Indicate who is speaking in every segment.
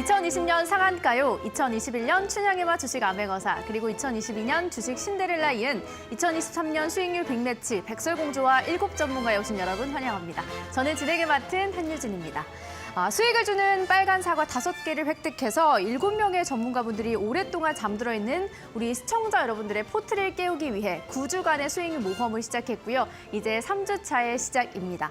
Speaker 1: 2020년 상한가요, 2021년 춘향이와 주식 아메거사, 그리고 2022년 주식 신데렐라 이은 2023년 수익률 빅매치 백설공주와 7전문가에 오신 여러분 환영합니다. 저는 진행을 맡은 한유진입니다. 수익을 주는 빨간 사과 5개를 획득해서 7명의 전문가분들이 오랫동안 잠들어 있는 우리 시청자 여러분들의 포트를 깨우기 위해 9주간의 수익 모험을 시작했고요. 이제 3주차의 시작입니다.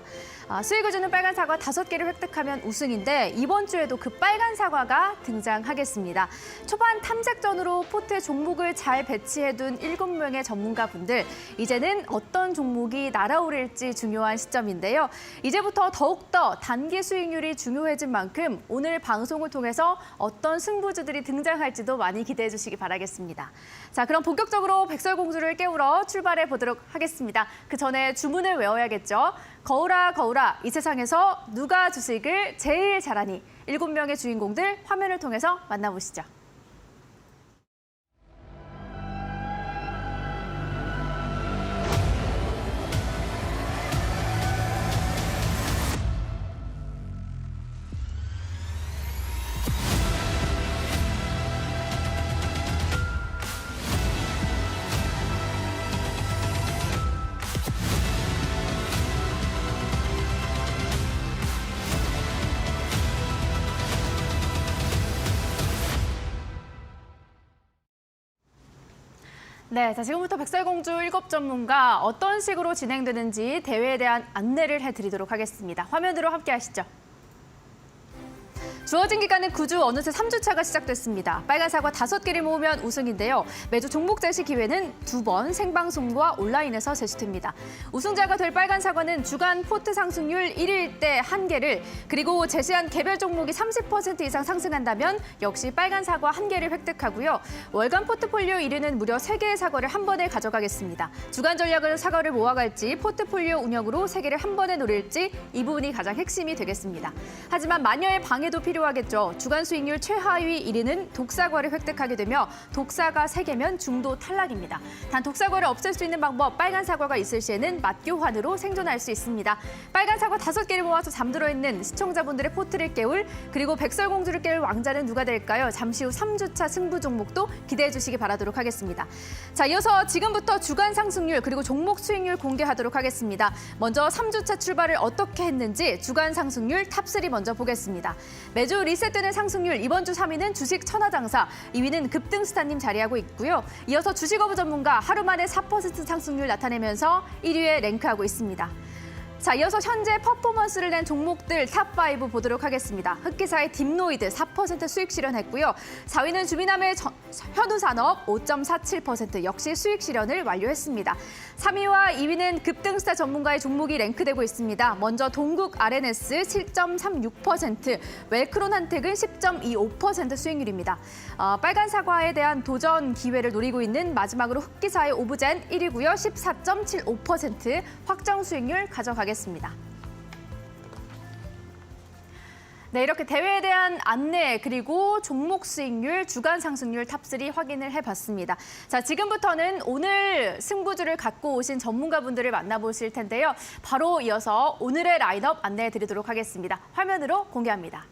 Speaker 1: 수익을 주는 빨간 사과 5개를 획득하면 우승인데 이번 주에도 그 빨간 사과가 등장하겠습니다. 초반 탐색전으로 포트에 종목을 잘 배치해둔 7명의 전문가분들, 이제는 어떤 종목이 날아오를지 중요한 시점인데요. 이제부터 더욱더 단기 수익률이 중요해진 만큼 오늘 방송을 통해서 어떤 승부주들이 등장할지도 많이 기대해 주시기 바라겠습니다. 자, 그럼 본격적으로 백설공주를 깨우러 출발해 보도록 하겠습니다. 그 전에 주문을 외워야겠죠. 거울아 거울아, 이 세상에서 누가 주식을 제일 잘하니? 7명의 주인공들 화면을 통해서 만나보시죠. 네, 자, 지금부터 백설공주 7전문가 어떤 식으로 진행되는지 대회에 대한 안내를 해드리도록 하겠습니다. 화면으로 함께 하시죠. 주어진 기간은 9주, 어느새 3주차가 시작됐습니다. 빨간 사과 5개를 모으면 우승인데요. 매주 종목 제시 기회는 2번 생방송과 온라인에서 제시됩니다. 우승자가 될 빨간 사과는 주간 포트 상승률 1일 때 1개를, 그리고 제시한 개별 종목이 30% 이상 상승한다면 역시 빨간 사과 1개를 획득하고요. 월간 포트폴리오 1위는 무려 3개의 사과를 한 번에 가져가겠습니다. 주간 전략을 사과를 모아갈지 포트폴리오 운영으로 3개를 한 번에 노릴지 이 부분이 가장 핵심이 되겠습니다. 하지만 마녀의 방해도 필요하겠죠. 주간 수익률 최하위 1위는 독사과를 획득하게 되며 독사가 3개면 중도 탈락입니다. 단 독사과를 없앨 수 있는 방법, 빨간 사과가 있을 시에는 맞교환으로 생존할 수 있습니다. 빨간 사과 5개를 모아서 잠들어 있는 시청자분들의 포트를 깨울, 그리고 백설공주를 깨울 왕자는 누가 될까요? 잠시 후 3주차 승부 종목도 기대해 주시기 바라도록 하겠습니다. 자, 이어서 지금부터 주간 상승률 그리고 종목 수익률 공개하도록 하겠습니다. 먼저 3주차 출발을 어떻게 했는지 주간 상승률 탑3 먼저 보겠습니다. 매주 리셋되는 상승률, 이번 주 3위는 주식 천하장사, 2위는 급등스타님 자리하고 있고요. 이어서 주식어부 전문가 하루 만에 4% 상승률 나타내면서 1위에 랭크하고 있습니다. 자, 이어서 현재 퍼포먼스를 낸 종목들 탑5 보도록 하겠습니다. 흑기사의 딥노이드 4% 수익 실현했고요. 4위는 주미남의 현우산업 5.47% 역시 수익 실현을 완료했습니다. 3위와 2위는 급등스타 전문가의 종목이 랭크되고 있습니다. 먼저 동국 RNS 7.36%, 웰크론한텍은 10.25% 수익률입니다. 빨간 사과에 대한 도전 기회를 노리고 있는 마지막으로 흑기사의 오브젠 1위고요. 14.75% 확정 수익률 가져가겠습니다. 네, 이렇게 대회에 대한 안내 그리고 종목 수익률, 주간 상승률 탑3 확인을 해봤습니다. 자, 지금부터는 오늘 승부주를 갖고 오신 전문가분들을 만나보실 텐데요. 바로 이어서 오늘의 라인업 안내해드리도록 하겠습니다. 화면으로 공개합니다.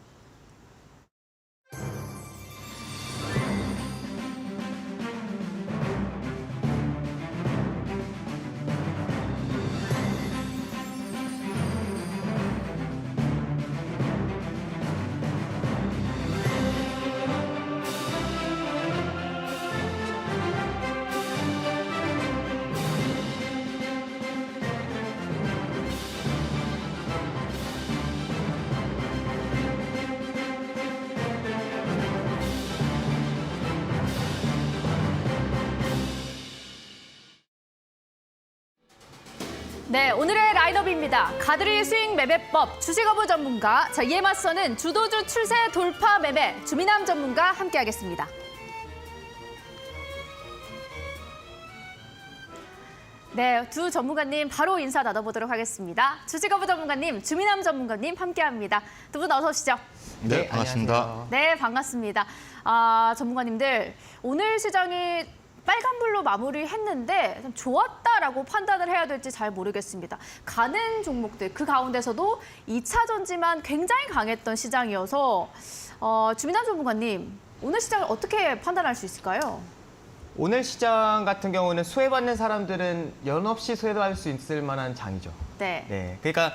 Speaker 1: 네, 오늘의 라인업입니다. 가드릴 수익 매매법, 주식어부 전문가, 자, 이에 맞서는 주도주 출세 돌파 매매, 주미남 전문가 함께하겠습니다. 네, 두 전문가님 바로 인사 나눠보도록 하겠습니다. 주식어부 전문가님, 주미남 전문가님 함께합니다. 두 분 어서 오시죠.
Speaker 2: 네, 반갑습니다.
Speaker 3: 안녕하세요.
Speaker 1: 네, 반갑습니다. 전문가님들, 오늘 시장이 빨간불로 마무리했는데 좀 좋았다라고 판단을 해야 될지 잘 모르겠습니다. 가는 종목들, 그 가운데서도 2차 전지만 굉장히 강했던 시장이어서 주민환 전문가님, 오늘 시장을 어떻게 판단할 수 있을까요?
Speaker 2: 오늘 시장 같은 경우는 수혜받는 사람들은 연없이 수혜받을 수 있을 만한 장이죠.
Speaker 1: 네.
Speaker 2: 네, 그러니까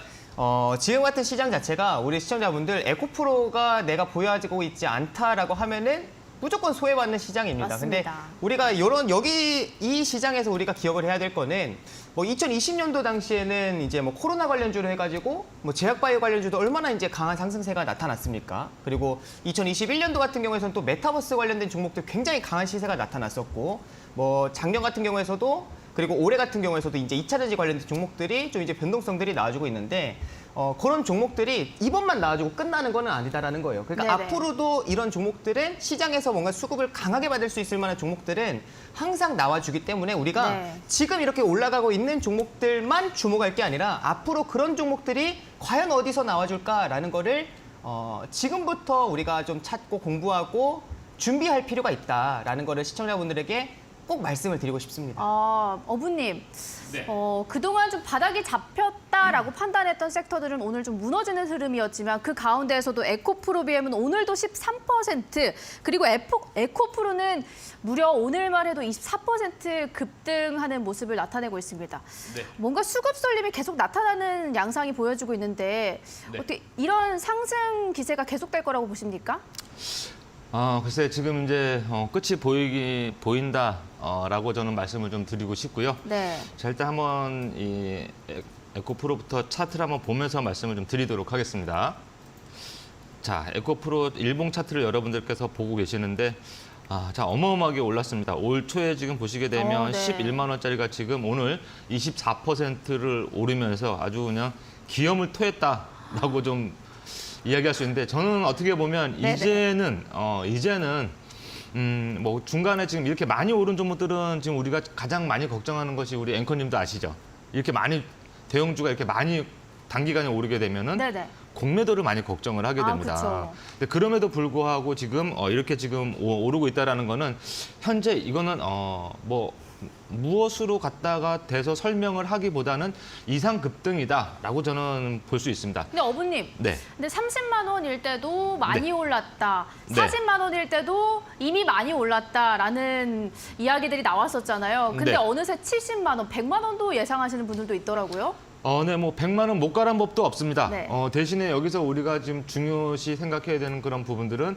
Speaker 2: 지금 같은 시장 자체가 우리 시청자분들 에코프로가 내가 보여지고 있지 않다라고 하면은 무조건 소외받는 시장입니다.
Speaker 1: 맞습니다.
Speaker 2: 근데 우리가 이 시장에서 우리가 기억을 해야 될 거는 뭐 2020년도 당시에는 이제 뭐 코로나 관련주로 해가지고 뭐 제약바이오 관련주도 얼마나 이제 강한 상승세가 나타났습니까? 그리고 2021년도 같은 경우에서는 또 메타버스 관련된 종목들 굉장히 강한 시세가 나타났었고 뭐 작년 같은 경우에서도 그리고 올해 같은 경우에서도 이제 2차 전지 관련된 종목들이 좀 이제 변동성들이 나와주고 있는데 그런 종목들이 이번만 나와주고 끝나는 거는 아니다라는 거예요. 그러니까
Speaker 1: 네네.
Speaker 2: 앞으로도 이런 종목들은 시장에서 뭔가 수급을 강하게 받을 수 있을 만한 종목들은 항상 나와주기 때문에 우리가
Speaker 1: 네.
Speaker 2: 지금 이렇게 올라가고 있는 종목들만 주목할 게 아니라 앞으로 그런 종목들이 과연 어디서 나와줄까라는 거를 지금부터 우리가 좀 찾고 공부하고 준비할 필요가 있다라는 거를 시청자분들에게 꼭 말씀을 드리고 싶습니다.
Speaker 1: 어부님,
Speaker 3: 네.
Speaker 1: 그동안 좀 바닥이 잡혔다라고 판단했던 섹터들은 오늘 좀 무너지는 흐름이었지만 그 가운데에서도 에코프로비엠은 오늘도 13%, 그리고 에코프로는 무려 오늘만 해도 24% 급등하는 모습을 나타내고 있습니다.
Speaker 3: 네.
Speaker 1: 뭔가 수급 쏠림이 계속 나타나는 양상이 보여지고 있는데
Speaker 3: 네.
Speaker 1: 어떻게 이런 상승 기세가 계속될 거라고 보십니까?
Speaker 3: 글쎄 지금 이제 끝이 보인다라고 저는 말씀을 좀 드리고 싶고요.
Speaker 1: 네.
Speaker 3: 자, 일단 한번 이 에코프로부터 차트를 한번 보면서 말씀을 좀 드리도록 하겠습니다. 자, 에코프로 일봉 차트를 여러분들께서 보고 계시는데 자, 어마어마하게 올랐습니다. 올 초에 지금 보시게 되면
Speaker 1: 네.
Speaker 3: 11만 원짜리가 지금 오늘 24%를 오르면서 아주 그냥 기염을 토했다라고 좀 이야기할 수 있는데 저는 어떻게 보면
Speaker 1: 네네.
Speaker 3: 이제는 뭐 중간에 지금 이렇게 많이 오른 종목들은 지금 우리가 가장 많이 걱정하는 것이 우리 앵커님도 아시죠? 이렇게 많이 대형주가 이렇게 많이 단기간에 오르게 되면은
Speaker 1: 네네.
Speaker 3: 공매도를 많이 걱정을 하게 됩니다.
Speaker 1: 그쵸.
Speaker 3: 근데 그럼에도 불구하고 지금 이렇게 지금 오르고 있다라는 거는 현재 이거는 뭐 무엇으로 갖다가 대서 설명을 하기보다는 이상 급등이다라고 저는 볼 수 있습니다.
Speaker 1: 근데 어부님,
Speaker 3: 네.
Speaker 1: 근데 30만 원일 때도 많이
Speaker 3: 네.
Speaker 1: 올랐다.
Speaker 3: 네.
Speaker 1: 40만 원일 때도 이미 많이 올랐다라는 이야기들이 나왔었잖아요. 근데
Speaker 3: 네.
Speaker 1: 어느새 70만 원, 100만 원도 예상하시는 분들도 있더라고요.
Speaker 3: 네, 뭐 100만 원 못 가란 법도 없습니다.
Speaker 1: 네.
Speaker 3: 대신에 여기서 우리가 지금 중요시 생각해야 되는 그런 부분들은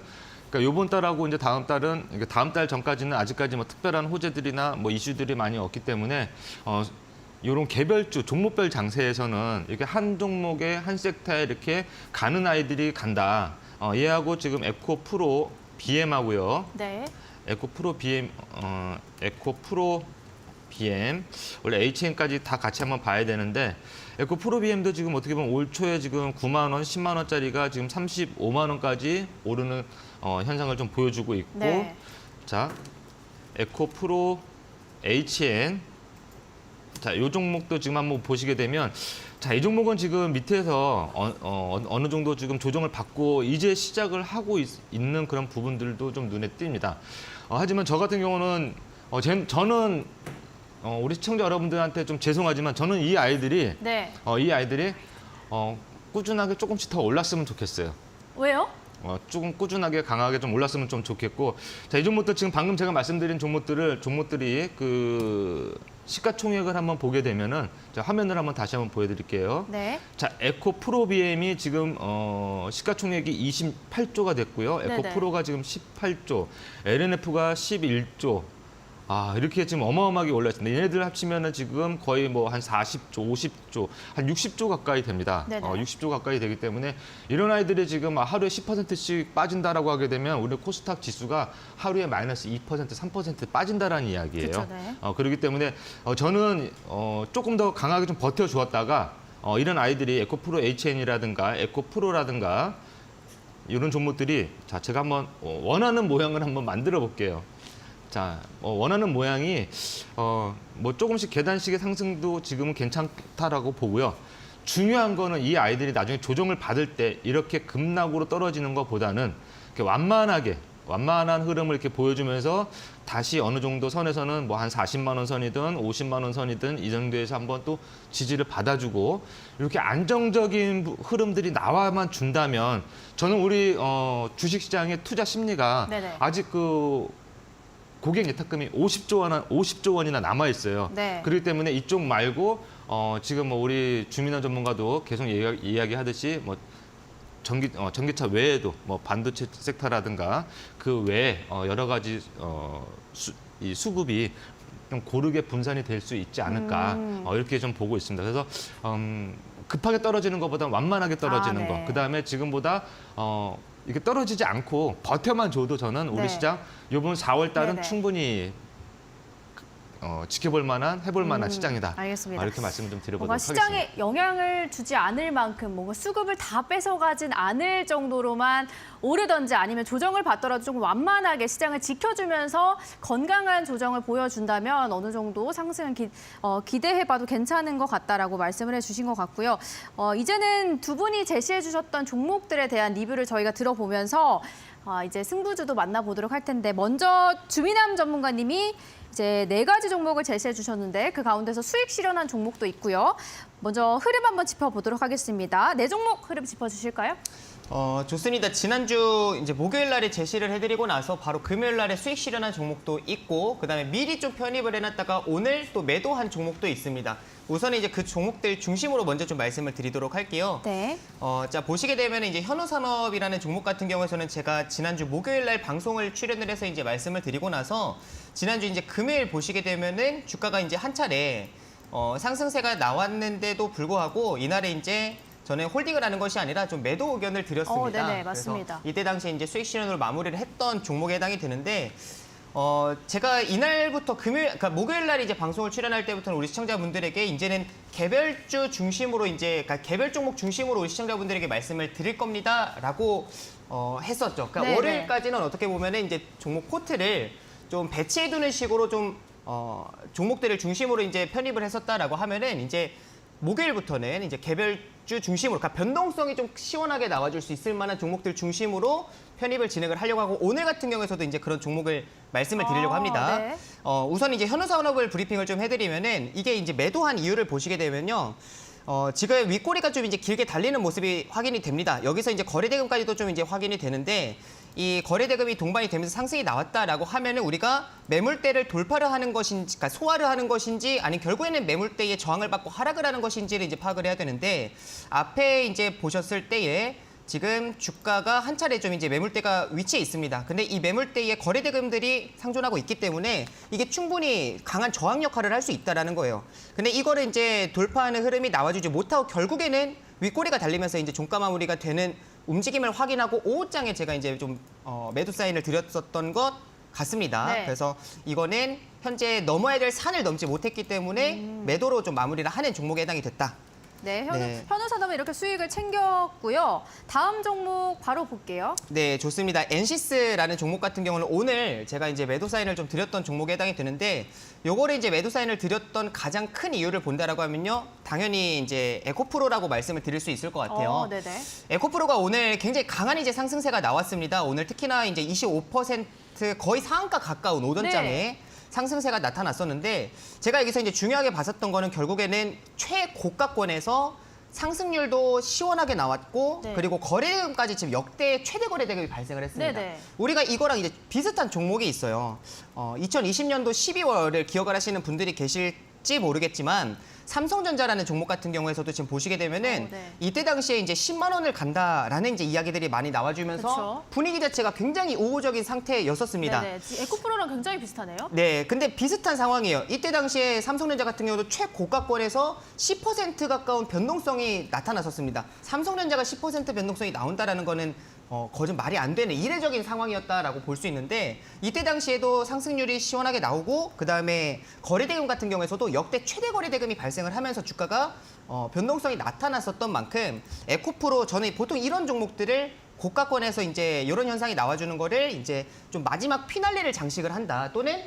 Speaker 3: 그러니까 이번 달하고 이제 다음 달은 다음 달 전까지는 아직까지 뭐 특별한 호재들이나 뭐 이슈들이 많이 없기 때문에 이런 개별주 종목별 장세에서는 이렇게 한 종목에 한 섹터에 이렇게 가는 아이들이 간다. 얘하고 지금 에코프로 BM하고요.
Speaker 1: 네.
Speaker 3: 에코프로 BM 원래 HN까지 다 같이 한번 봐야 되는데 에코프로 BM도 지금 어떻게 보면 올 초에 지금 9만 원, 10만 원짜리가 지금 35만 원까지 오르는 현상을 좀 보여주고 있고
Speaker 1: 네.
Speaker 3: 자 에코프로 HN 자, 이 종목도 지금 한번 보시게 되면 자, 이 종목은 지금 밑에서 어느 정도 지금 조정을 받고 이제 시작을 하고 있는 그런 부분들도 좀 눈에 띕니다. 하지만 저 같은 경우는 저는 우리 시청자 여러분들한테 좀 죄송하지만 저는 이 아이들이
Speaker 1: 네.
Speaker 3: 꾸준하게 조금씩 더 올랐으면 좋겠어요.
Speaker 1: 왜요?
Speaker 3: 조금 꾸준하게 강하게 좀 올랐으면 좀 좋겠고 자, 이 종목들 지금 방금 제가 말씀드린 종목들이 그 시가총액을 한번 보게 되면은 자, 화면을 한번 다시 한번 보여드릴게요.
Speaker 1: 네.
Speaker 3: 자, 에코프로비엠이 지금 시가총액이 28조가 됐고요.
Speaker 1: 네네.
Speaker 3: 에코프로가 지금 18조, LNF가 11조. 이렇게 지금 어마어마하게 올랐습니다. 얘네들 합치면은 지금 거의 뭐 한 40조, 50조, 한 60조 가까이 됩니다.
Speaker 1: 네네.
Speaker 3: 60조 가까이 되기 때문에 이런 아이들이 지금 하루에 10%씩 빠진다라고 하게 되면 우리 코스닥 지수가 하루에 마이너스 2%, 3% 빠진다라는 이야기예요.
Speaker 1: 그쵸, 네.
Speaker 3: 그렇기 때문에 저는 조금 더 강하게 좀 버텨주었다가 이런 아이들이 에코프로 HN이라든가 에코프로라든가 이런 종목들이 자, 제가 한번 원하는 모양을 한번 만들어 볼게요. 자, 원하는 모양이 뭐 조금씩 계단식의 상승도 지금은 괜찮다라고 보고요. 중요한 거는 이 아이들이 나중에 조정을 받을 때 이렇게 급락으로 떨어지는 것보다는 이렇게 완만하게 완만한 흐름을 이렇게 보여주면서 다시 어느 정도 선에서는 뭐 한 40만 원 선이든 50만 원 선이든 이 정도에서 한번 또 지지를 받아주고 이렇게 안정적인 흐름들이 나와만 준다면 저는 우리 주식시장의 투자 심리가
Speaker 1: 네네.
Speaker 3: 아직 그 고객 예탁금이 50조 원이나 남아 있어요.
Speaker 1: 네.
Speaker 3: 그렇기 때문에 이쪽 말고 지금 뭐 우리 주민원 전문가도 계속 이야기하듯이 뭐 전기차 외에도 뭐 반도체 섹터라든가 그 외에 여러 가지 이 수급이 좀 고르게 분산이 될 수 있지 않을까 이렇게 좀 보고 있습니다. 그래서 급하게 떨어지는 것보다 완만하게 떨어지는
Speaker 1: 네.
Speaker 3: 거. 그다음에 지금보다 이렇게 떨어지지 않고 버텨만 줘도 저는 우리
Speaker 1: 네.
Speaker 3: 시장 이번 4월 달은
Speaker 1: 네네.
Speaker 3: 충분히 지켜볼 만한, 해볼 만한 시장이다.
Speaker 1: 알겠습니다.
Speaker 3: 이렇게 말씀을 좀 드려보도록
Speaker 1: 뭔가
Speaker 3: 하겠습니다.
Speaker 1: 시장에 영향을 주지 않을 만큼 뭔가 수급을 다 뺏어가진 않을 정도로만 오르던지 아니면 조정을 받더라도 조금 완만하게 시장을 지켜주면서 건강한 조정을 보여준다면 어느 정도 상승을 기대해봐도 괜찮은 것 같다라고 말씀을 해주신 것 같고요. 이제는 두 분이 제시해주셨던 종목들에 대한 리뷰를 저희가 들어보면서 이제 승부주도 만나보도록 할 텐데 먼저 주민함 전문가님이 이제 4가지 종목을 제시해 주셨는데 그 가운데서 수익 실현한 종목도 있고요. 먼저 흐름 한번 짚어보도록 하겠습니다. 4종목 흐름 짚어주실까요?
Speaker 2: 좋습니다. 지난주 이제 목요일 날에 제시를 해드리고 나서 바로 금요일 날에 수익 실현한 종목도 있고 그다음에 미리 좀 편입을 해놨다가 오늘 또 매도한 종목도 있습니다. 우선은 이제 그 종목들 중심으로 먼저 좀 말씀을 드리도록 할게요.
Speaker 1: 네.
Speaker 2: 자 보시게 되면 이제 현우산업이라는 종목 같은 경우에서는 제가 지난주 목요일 날 방송을 출연을 해서 이제 말씀을 드리고 나서 지난주 이제 금요일 보시게 되면은 주가가 이제 한 차례 상승세가 나왔는데도 불구하고 이날에 이제 저는 홀딩을 하는 것이 아니라 좀 매도 의견을 드렸습니다.
Speaker 1: 네네, 맞습니다.
Speaker 2: 그래서 이때 당시에 이제 수익 실현으로 마무리를 했던 종목에 해당이 되는데 제가 이날부터 그러니까 목요일 날 이제 방송을 출연할 때부터는 우리 시청자분들에게 이제는 개별주 중심으로 이제 그러니까 개별 종목 중심으로 우리 시청자분들에게 말씀을 드릴 겁니다라고 했었죠. 그러니까
Speaker 1: 네네.
Speaker 2: 월요일까지는 어떻게 보면은 이제 종목 포트를 좀 배치해두는 식으로 좀 종목들을 중심으로 이제 편입을 했었다라고 하면은 이제 목요일부터는 이제 개별주 중심으로, 그러니까 변동성이 좀 시원하게 나와줄 수 있을 만한 종목들 중심으로 편입을 진행을 하려고 하고 오늘 같은 경우에서도 이제 그런 종목을 말씀을 드리려고 합니다.
Speaker 1: 네.
Speaker 2: 우선 이제 현우산업을 브리핑을 좀 해드리면은 이게 이제 매도한 이유를 보시게 되면요. 지금 윗꼬리가 좀 이제 길게 달리는 모습이 확인이 됩니다. 여기서 이제 거래대금까지도 좀 이제 확인이 되는데 이 거래대금이 동반이 되면서 상승이 나왔다라고 하면은 우리가 매물대를 돌파를 하는 것인지, 그러니까 소화를 하는 것인지, 아니면 결국에는 매물대의 저항을 받고 하락을 하는 것인지를 이제 파악을 해야 되는데 앞에 이제 보셨을 때에 지금 주가가 한 차례 좀 이제 매물대가 위치해 있습니다. 근데 이 매물대에 거래대금들이 상존하고 있기 때문에 이게 충분히 강한 저항 역할을 할 수 있다라는 거예요. 근데 이거를 이제 돌파하는 흐름이 나와주지 못하고 결국에는 윗꼬리가 달리면서 이제 종가 마무리가 되는 움직임을 확인하고 오후장에 제가 이제 좀 매도 사인을 드렸었던 것 같습니다.
Speaker 1: 네.
Speaker 2: 그래서 이거는 현재 넘어야 될 산을 넘지 못했기 때문에 매도로 좀 마무리를 하는 종목에 해당이 됐다.
Speaker 1: 네,
Speaker 2: 네.
Speaker 1: 현우산업은 이렇게 수익을 챙겼고요. 다음 종목 바로 볼게요.
Speaker 2: 네, 좋습니다. 엔시스라는 종목 같은 경우는 오늘 제가 이제 매도 사인을 좀 드렸던 종목에 해당이 되는데 요거를 이제 매도 사인을 드렸던 가장 큰 이유를 본다라고 하면요. 당연히 이제 에코프로라고 말씀을 드릴 수 있을 것 같아요.
Speaker 1: 네네.
Speaker 2: 에코프로가 오늘 굉장히 강한 이제 상승세가 나왔습니다. 오늘 특히나 이제 25% 거의 상한가 가까운 오전장에
Speaker 1: 네.
Speaker 2: 상승세가 나타났었는데 제가 여기서 이제 중요하게 봤었던 거는 결국에는 최고가권에서 상승률도 시원하게 나왔고
Speaker 1: 네.
Speaker 2: 그리고 거래대금까지 지금 역대 최대 거래대금이 발생을 했습니다.
Speaker 1: 네네.
Speaker 2: 우리가 이거랑 이제 비슷한 종목이 있어요. 2020년도 12월을 기억을 하시는 분들이 계실지 모르겠지만 삼성전자라는 종목 같은 경우에서도 지금 보시게 되면은
Speaker 1: 네.
Speaker 2: 이때 당시에 이제 10만 원을 간다라는 이제 이야기들이 많이 나와주면서
Speaker 1: 그쵸.
Speaker 2: 분위기 자체가 굉장히 우호적인 상태였었습니다.
Speaker 1: 네네. 에코프로랑 굉장히 비슷하네요.
Speaker 2: 네, 근데 비슷한 상황이에요. 이때 당시에 삼성전자 같은 경우도 최고가권에서 10% 가까운 변동성이 나타났었습니다. 삼성전자가 10% 변동성이 나온다라는 거는 거짓 말이 안 되는 이례적인 상황이었다라고 볼 수 있는데 이때 당시에도 상승률이 시원하게 나오고 그다음에 거래대금 같은 경우에서도 역대 최대 거래대금이 발생을 하면서 주가가 변동성이 나타났었던 만큼 에코프로 저는 보통 이런 종목들을 고가권에서 이제 이런 현상이 나와주는 거를 이제 좀 마지막 피날레를 장식을 한다 또는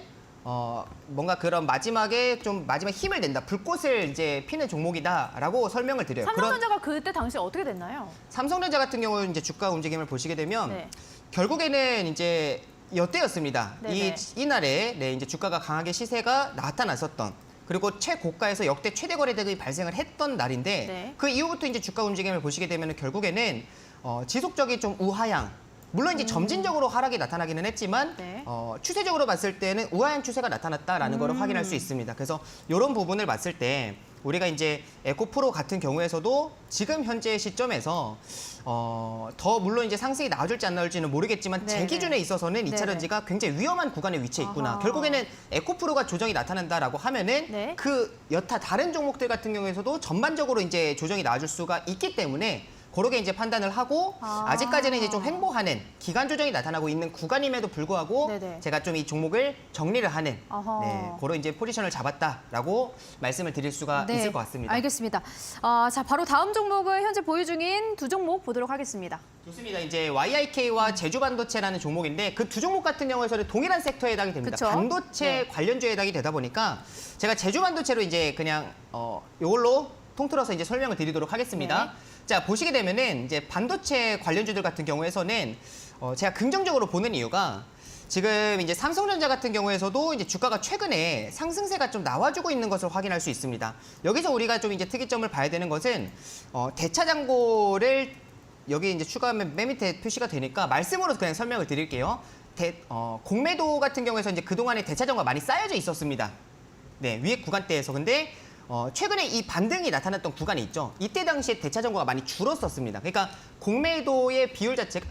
Speaker 2: 뭔가 그런 마지막에 좀 마지막 힘을 낸다 불꽃을 이제 피는 종목이다라고 설명을 드려요.
Speaker 1: 삼성전자가 그때 당시 어떻게 됐나요?
Speaker 2: 삼성전자 같은 경우는 이제 주가 움직임을 보시게 되면
Speaker 1: 네.
Speaker 2: 결국에는 이제 이때였습니다.
Speaker 1: 네네.
Speaker 2: 이날에 네, 이제 주가가 강하게 시세가 나타났었던 그리고 최고가에서 역대 최대 거래대금이 발생을 했던 날인데
Speaker 1: 네.
Speaker 2: 그 이후부터 이제 주가 움직임을 보시게 되면 결국에는 지속적인 좀 우하향. 물론 이제 점진적으로 하락이 나타나기는 했지만
Speaker 1: 네.
Speaker 2: 추세적으로 봤을 때는 우하향 추세가 나타났다라는 걸 확인할 수 있습니다. 그래서 이런 부분을 봤을 때 우리가 이제 에코프로 같은 경우에서도 지금 현재 시점에서 더 물론 이제 상승이 나와줄지 안 나올지는 모르겠지만 제
Speaker 1: 네네.
Speaker 2: 기준에 있어서는
Speaker 1: 네네.
Speaker 2: 2차 전지가 굉장히 위험한 구간에 위치해 있구나.
Speaker 1: 아하.
Speaker 2: 결국에는 에코프로가 조정이 나타난다라고 하면은
Speaker 1: 네.
Speaker 2: 그 여타 다른 종목들 같은 경우에서도 전반적으로 이제 조정이 나와줄 수가 있기 때문에 그렇게 이제 판단을 하고 아직까지는 이제 좀 횡보하는 기간 조정이 나타나고 있는 구간임에도 불구하고
Speaker 1: 네네.
Speaker 2: 제가 좀 이 종목을 정리를 하는
Speaker 1: 아하.
Speaker 2: 네, 그런 이제 포지션을 잡았다라고 말씀을 드릴 수가
Speaker 1: 네,
Speaker 2: 있을 것 같습니다.
Speaker 1: 알겠습니다. 자, 바로 다음 종목은 현재 보유 중인 두 종목 보도록 하겠습니다.
Speaker 2: 좋습니다. 이제 YIK와 제주반도체라는 종목인데 그 두 종목 같은 경우에서는 동일한 섹터에 해당이 됩니다.
Speaker 1: 그쵸?
Speaker 2: 반도체
Speaker 1: 네.
Speaker 2: 관련주에 해당이 되다 보니까 제가 제주반도체로 이제 그냥 이걸로 통틀어서 이제 설명을 드리도록 하겠습니다.
Speaker 1: 네.
Speaker 2: 자, 보시게 되면은 이제 반도체 관련주들 같은 경우에서는 제가 긍정적으로 보는 이유가 지금 이제 삼성전자 같은 경우에서도 이제 주가가 최근에 상승세가 좀 나와주고 있는 것을 확인할 수 있습니다. 여기서 우리가 좀 이제 특이점을 봐야 되는 것은 대차장고를 여기 이제 추가하면 맨 밑에 표시가 되니까 말씀으로 그냥 설명을 드릴게요. 공매도 같은 경우에서 이제 그동안에 대차장고가 많이 쌓여져 있었습니다. 네, 위에 구간대에서. 근데 최근에 이 반등이 나타났던 구간이 있죠. 이때 당시에 대차장고가 많이 줄었었습니다. 그러니까 공매도의 비율 자체가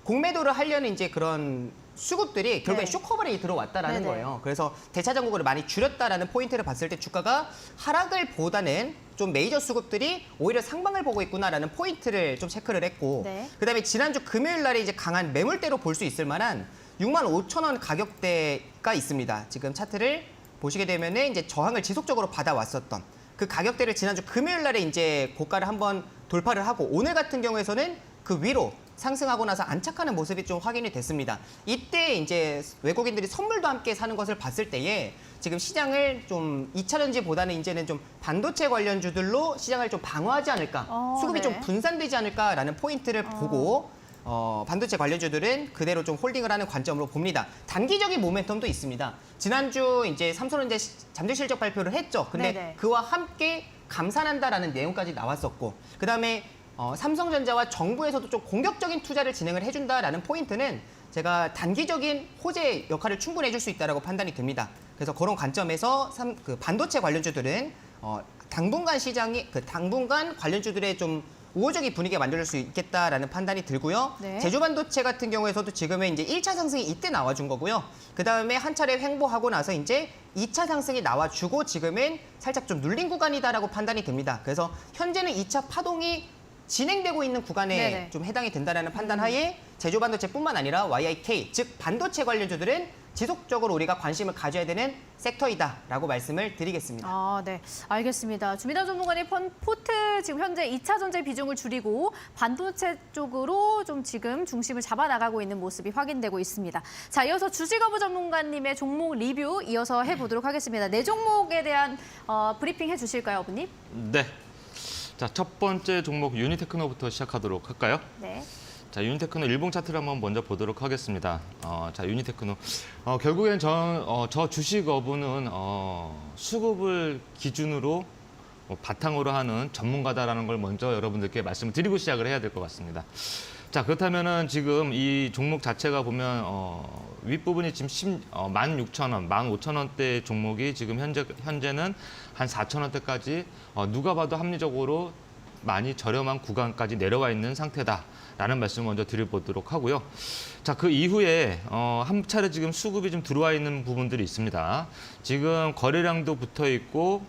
Speaker 2: 공매도를 하려는 이제 그런 수급들이 결국에
Speaker 1: 네.
Speaker 2: 쇼커버링이 들어왔다라는
Speaker 1: 네네.
Speaker 2: 거예요. 그래서 대차장고를 많이 줄였다라는 포인트를 봤을 때 주가가 하락을 보다는 좀 메이저 수급들이 오히려 상방을 보고 있구나라는 포인트를 좀 체크를 했고
Speaker 1: 네.
Speaker 2: 그다음에 지난주 금요일 날에 이제 강한 매물대로 볼 수 있을 만한 65,000원 가격대가 있습니다. 지금 차트를 보시게 되면은 이제 저항을 지속적으로 받아왔었던 그 가격대를 지난주 금요일 날에 이제 고가를 한번 돌파를 하고 오늘 같은 경우에서는 그 위로 상승하고 나서 안착하는 모습이 좀 확인이 됐습니다. 이때 이제 외국인들이 선물도 함께 사는 것을 봤을 때에 지금 시장을 좀 2차 전지보다는 이제는 좀 반도체 관련주들로 시장을 좀 방어하지 않을까, 수급이
Speaker 1: 네.
Speaker 2: 좀 분산되지 않을까라는 포인트를 보고 반도체 관련주들은 그대로 좀 홀딩을 하는 관점으로 봅니다. 단기적인 모멘텀도 있습니다. 지난주 이제 삼성전자 잠재 실적 발표를 했죠. 근데
Speaker 1: 네네.
Speaker 2: 그와 함께 감산한다라는 내용까지 나왔었고, 그 다음에 삼성전자와 정부에서도 좀 공격적인 투자를 진행을 해준다라는 포인트는 제가 단기적인 호재 역할을 충분히 해줄 수 있다라고 판단이 듭니다. 그래서 그런 관점에서 그 반도체 관련주들은 당분간 시장이 당분간 관련주들의 좀 우호적인 분위기가 만들어질 수 있겠다라는 판단이 들고요.
Speaker 1: 네.
Speaker 2: 제주반도체 같은 경우에서도 지금은 이제 1차 상승이 이때 나와준 거고요. 그 다음에 한 차례 횡보하고 나서 이제 2차 상승이 나와주고 지금은 살짝 좀 눌린 구간이다라고 판단이 됩니다. 그래서 현재는 2차 파동이 진행되고 있는 구간에
Speaker 1: 네네.
Speaker 2: 좀 해당이 된다라는 판단하에 제조반도체뿐만 아니라 YIK, 즉 반도체 관련주들은 지속적으로 우리가 관심을 가져야 되는 섹터이다라고 말씀을 드리겠습니다.
Speaker 1: 네. 알겠습니다. 주미단 전문가님 포트 지금 현재 2차 전지 비중을 줄이고 반도체 쪽으로 좀 지금 중심을 잡아 나가고 있는 모습이 확인되고 있습니다. 자, 이어서 주식어부 전문가님의 종목 리뷰 이어서 해보도록 하겠습니다. 네 종목에 대한 브리핑 해주실까요, 어부님?
Speaker 3: 네. 자, 첫 번째 종목 유니테크노부터 시작하도록 할까요?
Speaker 1: 네.
Speaker 3: 자, 유니테크노 일봉 차트를 한번 먼저 보도록 하겠습니다. 자, 유니테크노. 결국엔 저 주식어부는 수급을 기준으로 바탕으로 하는 전문가다라는 걸 먼저 여러분들께 말씀을 드리고 시작을 해야 될 것 같습니다. 자, 그렇다면은 지금 이 종목 자체가 보면 윗부분이 지금 16,000원, 15,000원대 종목이 지금 현재는 한 4,000원대까지 누가 봐도 합리적으로 많이 저렴한 구간까지 내려와 있는 상태다라는 말씀을 먼저 드려보도록 하고요. 자, 그 이후에 한 차례 지금 수급이 좀 들어와 있는 부분들이 있습니다. 지금 거래량도 붙어 있고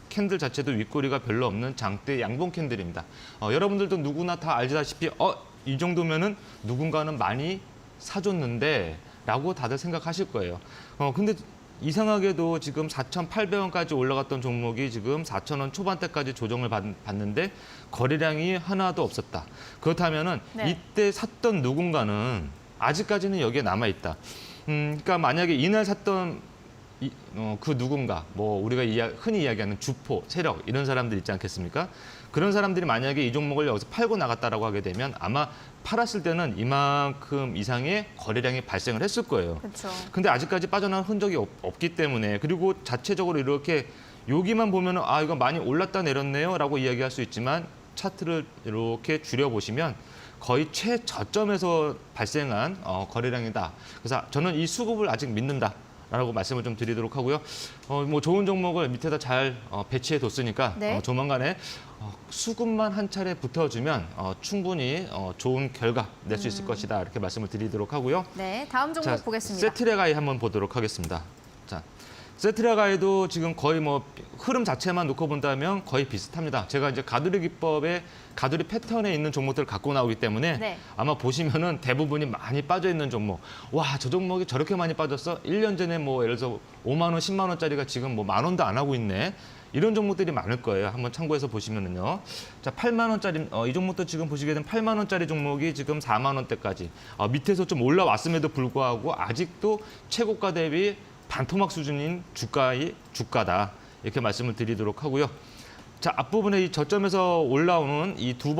Speaker 3: 캔들 자체도 윗꼬리가 별로 없는 장대 양봉 캔들입니다. 여러분들도 누구나 다 알다시피 이 정도면은 누군가는 많이 사줬는데 라고 다들 생각하실 거예요. 근데 이상하게도 지금 4,800원까지 올라갔던 종목이 지금 4,000원 초반대까지 조정을 받는데 거래량이 하나도 없었다. 그렇다면은
Speaker 1: 네.
Speaker 3: 이때 샀던 누군가는 아직까지는 여기에 남아있다. 그러니까 만약에 이날 샀던 그 누군가 뭐 우리가 흔히 이야기하는 주포, 세력 이런 사람들 있지 않겠습니까? 그런 사람들이 만약에 이 종목을 여기서 팔고 나갔다라고 하게 되면 아마 팔았을 때는 이만큼 이상의 거래량이 발생을 했을 거예요.
Speaker 1: 그렇죠.
Speaker 3: 근데 아직까지 빠져나온 흔적이 없기 때문에 그리고 자체적으로 이렇게 여기만 보면은 아 이거 많이 올랐다 내렸네요라고 이야기할 수 있지만 차트를 이렇게 줄여보시면 거의 최저점에서 발생한 거래량이다. 그래서 저는 이 수급을 아직 믿는다라고 말씀을 좀 드리도록 하고요. 뭐 좋은 종목을 밑에다 잘 배치해 뒀으니까
Speaker 1: 네.
Speaker 3: 조만간에 수급만 한 차례 붙어주면 충분히 좋은 결과 낼 수 있을 것이다. 이렇게 말씀을 드리도록 하고요.
Speaker 1: 네, 다음 종목 보겠습니다.
Speaker 3: 세트레가이 한번 보도록 하겠습니다. 자, 세트레가이도 지금 거의 뭐 흐름 자체만 놓고 본다면 거의 비슷합니다. 제가 이제 가두리 기법의 가두리 패턴에 있는 종목들을 갖고 나오기 때문에
Speaker 1: 네.
Speaker 3: 아마 보시면은 대부분이 많이 빠져 있는 종목. 와, 저 종목이 저렇게 많이 빠졌어? 1년 전에 뭐 예를 들어서 5만 원, 10만 원짜리가 지금 뭐 10,000원도 안 하고 있네. 이런 종목들이 많을 거예요. 한번 참고해서 보시면은요. 자, 8만 원짜리 이 종목도 지금 보시게 되면 8만 원짜리 종목이 지금 4만 원대까지 밑에서 좀 올라왔음에도 불구하고 아직도 최고가 대비 반토막 수준인 주가다. 이렇게 말씀을 드리도록 하고요. 자, 앞부분에 이 저점에서 올라오는 이 두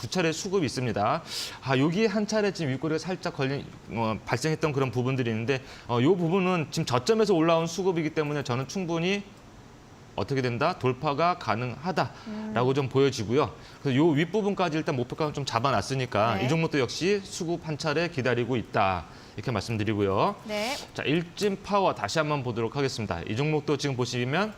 Speaker 3: 차례 수급이 있습니다. 여기 한 차례 지금 윗꼬리가 살짝 발생했던 그런 부분들이 있는데 이 부분은 지금 저점에서 올라온 수급이기 때문에 저는 충분히 어떻게 된다? 돌파가 가능하다라고 좀 보여지고요. 그래서 이 윗부분까지 일단 목표가는 좀 잡아놨으니까
Speaker 1: 네.
Speaker 3: 이 종목도 역시 수급 한 차례 기다리고 있다. 이렇게 말씀드리고요.
Speaker 1: 네.
Speaker 3: 자, 일진파워 다시 한번 보도록 하겠습니다. 이 종목도 지금 보시면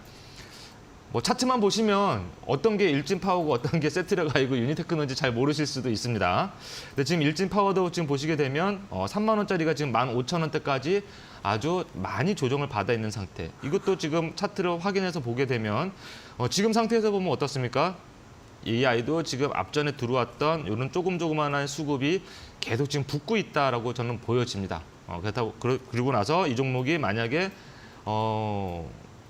Speaker 3: 뭐 차트만 보시면 어떤 게 일진파워고 어떤 게 세트레가이고 유니테크인지 잘 모르실 수도 있습니다. 근데 지금 일진파워도 지금 보시게 되면 3만 원짜리가 지금 15,000원대까지 아주 많이 조정을 받아 있는 상태. 이것도 지금 차트를 확인해서 보게 되면 지금 상태에서 보면 어떻습니까? 이 아이도 지금 앞전에 들어왔던 이런 조그만한 수급이 계속 지금 붙고 있다라고 저는 보여집니다. 그리고 나서 이 종목이 만약에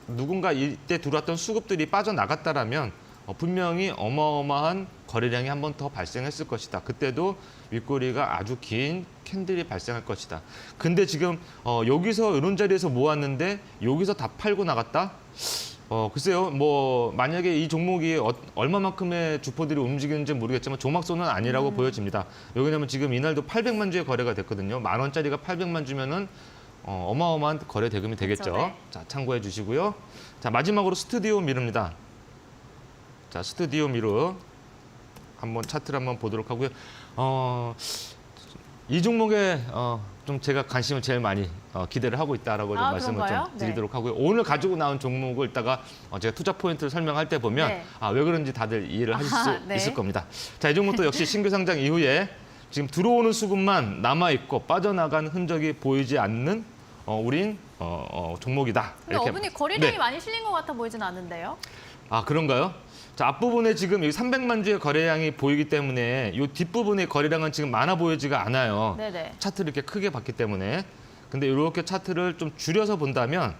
Speaker 3: 누군가 이때 들어왔던 수급들이 빠져나갔다라면 분명히 어마어마한 거래량이 한 번 더 발생했을 것이다. 그때도 윗꼬리가 아주 긴 캔들이 발생할 것이다. 근데 지금 여기서 이런 자리에서 모았는데 여기서 다 팔고 나갔다? 글쎄요, 뭐 만약에 이 종목이 얼마만큼의 주포들이 움직이는지 모르겠지만 조막소는 아니라고 보여집니다. 왜냐하면 지금 이날도 800만 주의 거래가 됐거든요. 10,000원짜리가 800만 주면은 어마어마한 거래 대금이 되겠죠.
Speaker 1: 그렇죠, 네.
Speaker 3: 자, 참고해 주시고요. 자, 마지막으로 스튜디오 미르입니다. 자, 스튜디오 미르 한번 차트를 한번 보도록 하고요. 이 종목에 좀 제가 관심을 제일 많이 기대를 하고 있다라고 좀 말씀을
Speaker 1: 그런가요?
Speaker 3: 좀 드리도록 하고요. 오늘 가지고 나온 종목을 이따가 제가 투자 포인트를 설명할 때 보면
Speaker 1: 네.
Speaker 3: 왜 그런지 다들 이해를 하실 수
Speaker 1: 네.
Speaker 3: 있을 겁니다. 자, 이 종목도 역시 신규 상장 이후에 지금 들어오는 수급만 남아있고 빠져나간 흔적이 보이지 않는 우린 종목이다.
Speaker 1: 근데
Speaker 3: 이렇게.
Speaker 1: 어머니 거래량이
Speaker 3: 네.
Speaker 1: 많이 실린 것 같아 보이진 않는데요?
Speaker 3: 그런가요? 자, 앞부분에 지금 여기 300만 주의 거래량이 보이기 때문에 이 뒷부분의 거래량은 지금 많아 보이지가 않아요.
Speaker 1: 네네.
Speaker 3: 차트를 이렇게 크게 봤기 때문에. 근데 이렇게 차트를 좀 줄여서 본다면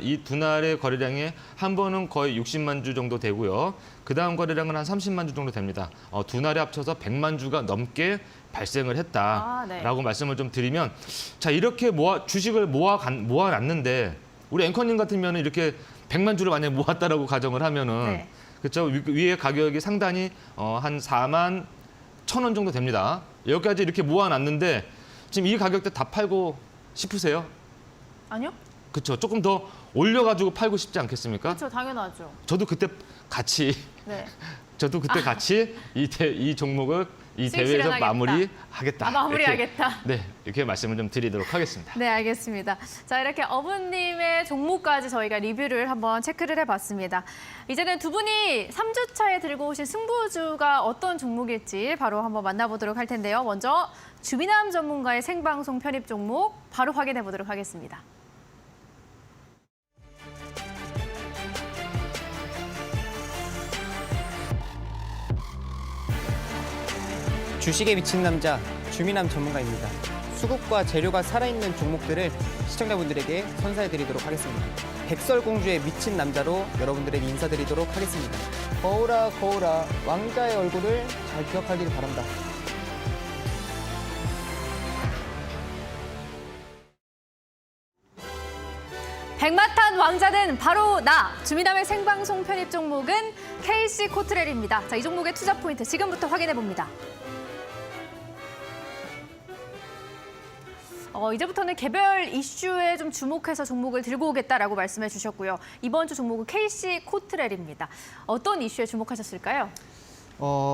Speaker 3: 이 두 날의 거래량이 한 번은 거의 60만 주 정도 되고요. 그 다음 거래량은 한 30만 주 정도 됩니다. 두 날에 합쳐서 100만 주가 넘게 발생을 했다라고
Speaker 1: 네.
Speaker 3: 말씀을 좀 드리면, 자, 이렇게 주식을 모아놨는데 우리 앵커님 같으면 이렇게 100만 주를 만약에 모았다라고 가정을 하면은
Speaker 1: 네.
Speaker 3: 그렇죠. 위에 가격이 상단이 한 4만 1,000원 정도 됩니다. 여기까지 이렇게 모아놨는데 지금 이 가격대 다 팔고 싶으세요?
Speaker 1: 아니요?
Speaker 3: 그렇죠. 조금 더 올려가지고 팔고 싶지 않겠습니까?
Speaker 1: 그렇죠, 당연하죠.
Speaker 3: 저도 그때 같이
Speaker 1: 네.
Speaker 3: 이 종목을 이
Speaker 1: 수익
Speaker 3: 대회에서
Speaker 1: 실현하겠다.
Speaker 3: 마무리하겠다.
Speaker 1: 마무리하겠다.
Speaker 3: 이렇게 말씀을 좀 드리도록 하겠습니다.
Speaker 1: 네, 알겠습니다. 자, 이렇게 어부님의 종목까지 저희가 리뷰를 한번 체크를 해봤습니다. 이제는 두 분이 3주차에 들고 오신 승부주가 어떤 종목일지 바로 한번 만나보도록 할 텐데요. 먼저 주미남 전문가의 생방송 편입 종목 바로 확인해 보도록 하겠습니다.
Speaker 2: 주식에 미친 남자 주미남 전문가입니다. 수급과 재료가 살아있는 종목들을 시청자분들에게 선사해드리도록 하겠습니다. 백설공주에 미친 남자로 여러분들에게 인사드리도록 하겠습니다. 거울아 거울아 왕자의 얼굴을 잘 기억하길 바란다.
Speaker 1: 백마탄 왕자는 바로 나. 주미남의 생방송 편입 종목은 KC 코트렐입니다. 자, 이 종목의 투자 포인트 지금부터 확인해 봅니다. 이제부터는 개별 이슈에 좀 주목해서 종목을 들고 오겠다라고 말씀해 주셨고요. 이번 주 종목은 KC 코트렐입니다. 어떤 이슈에 주목하셨을까요?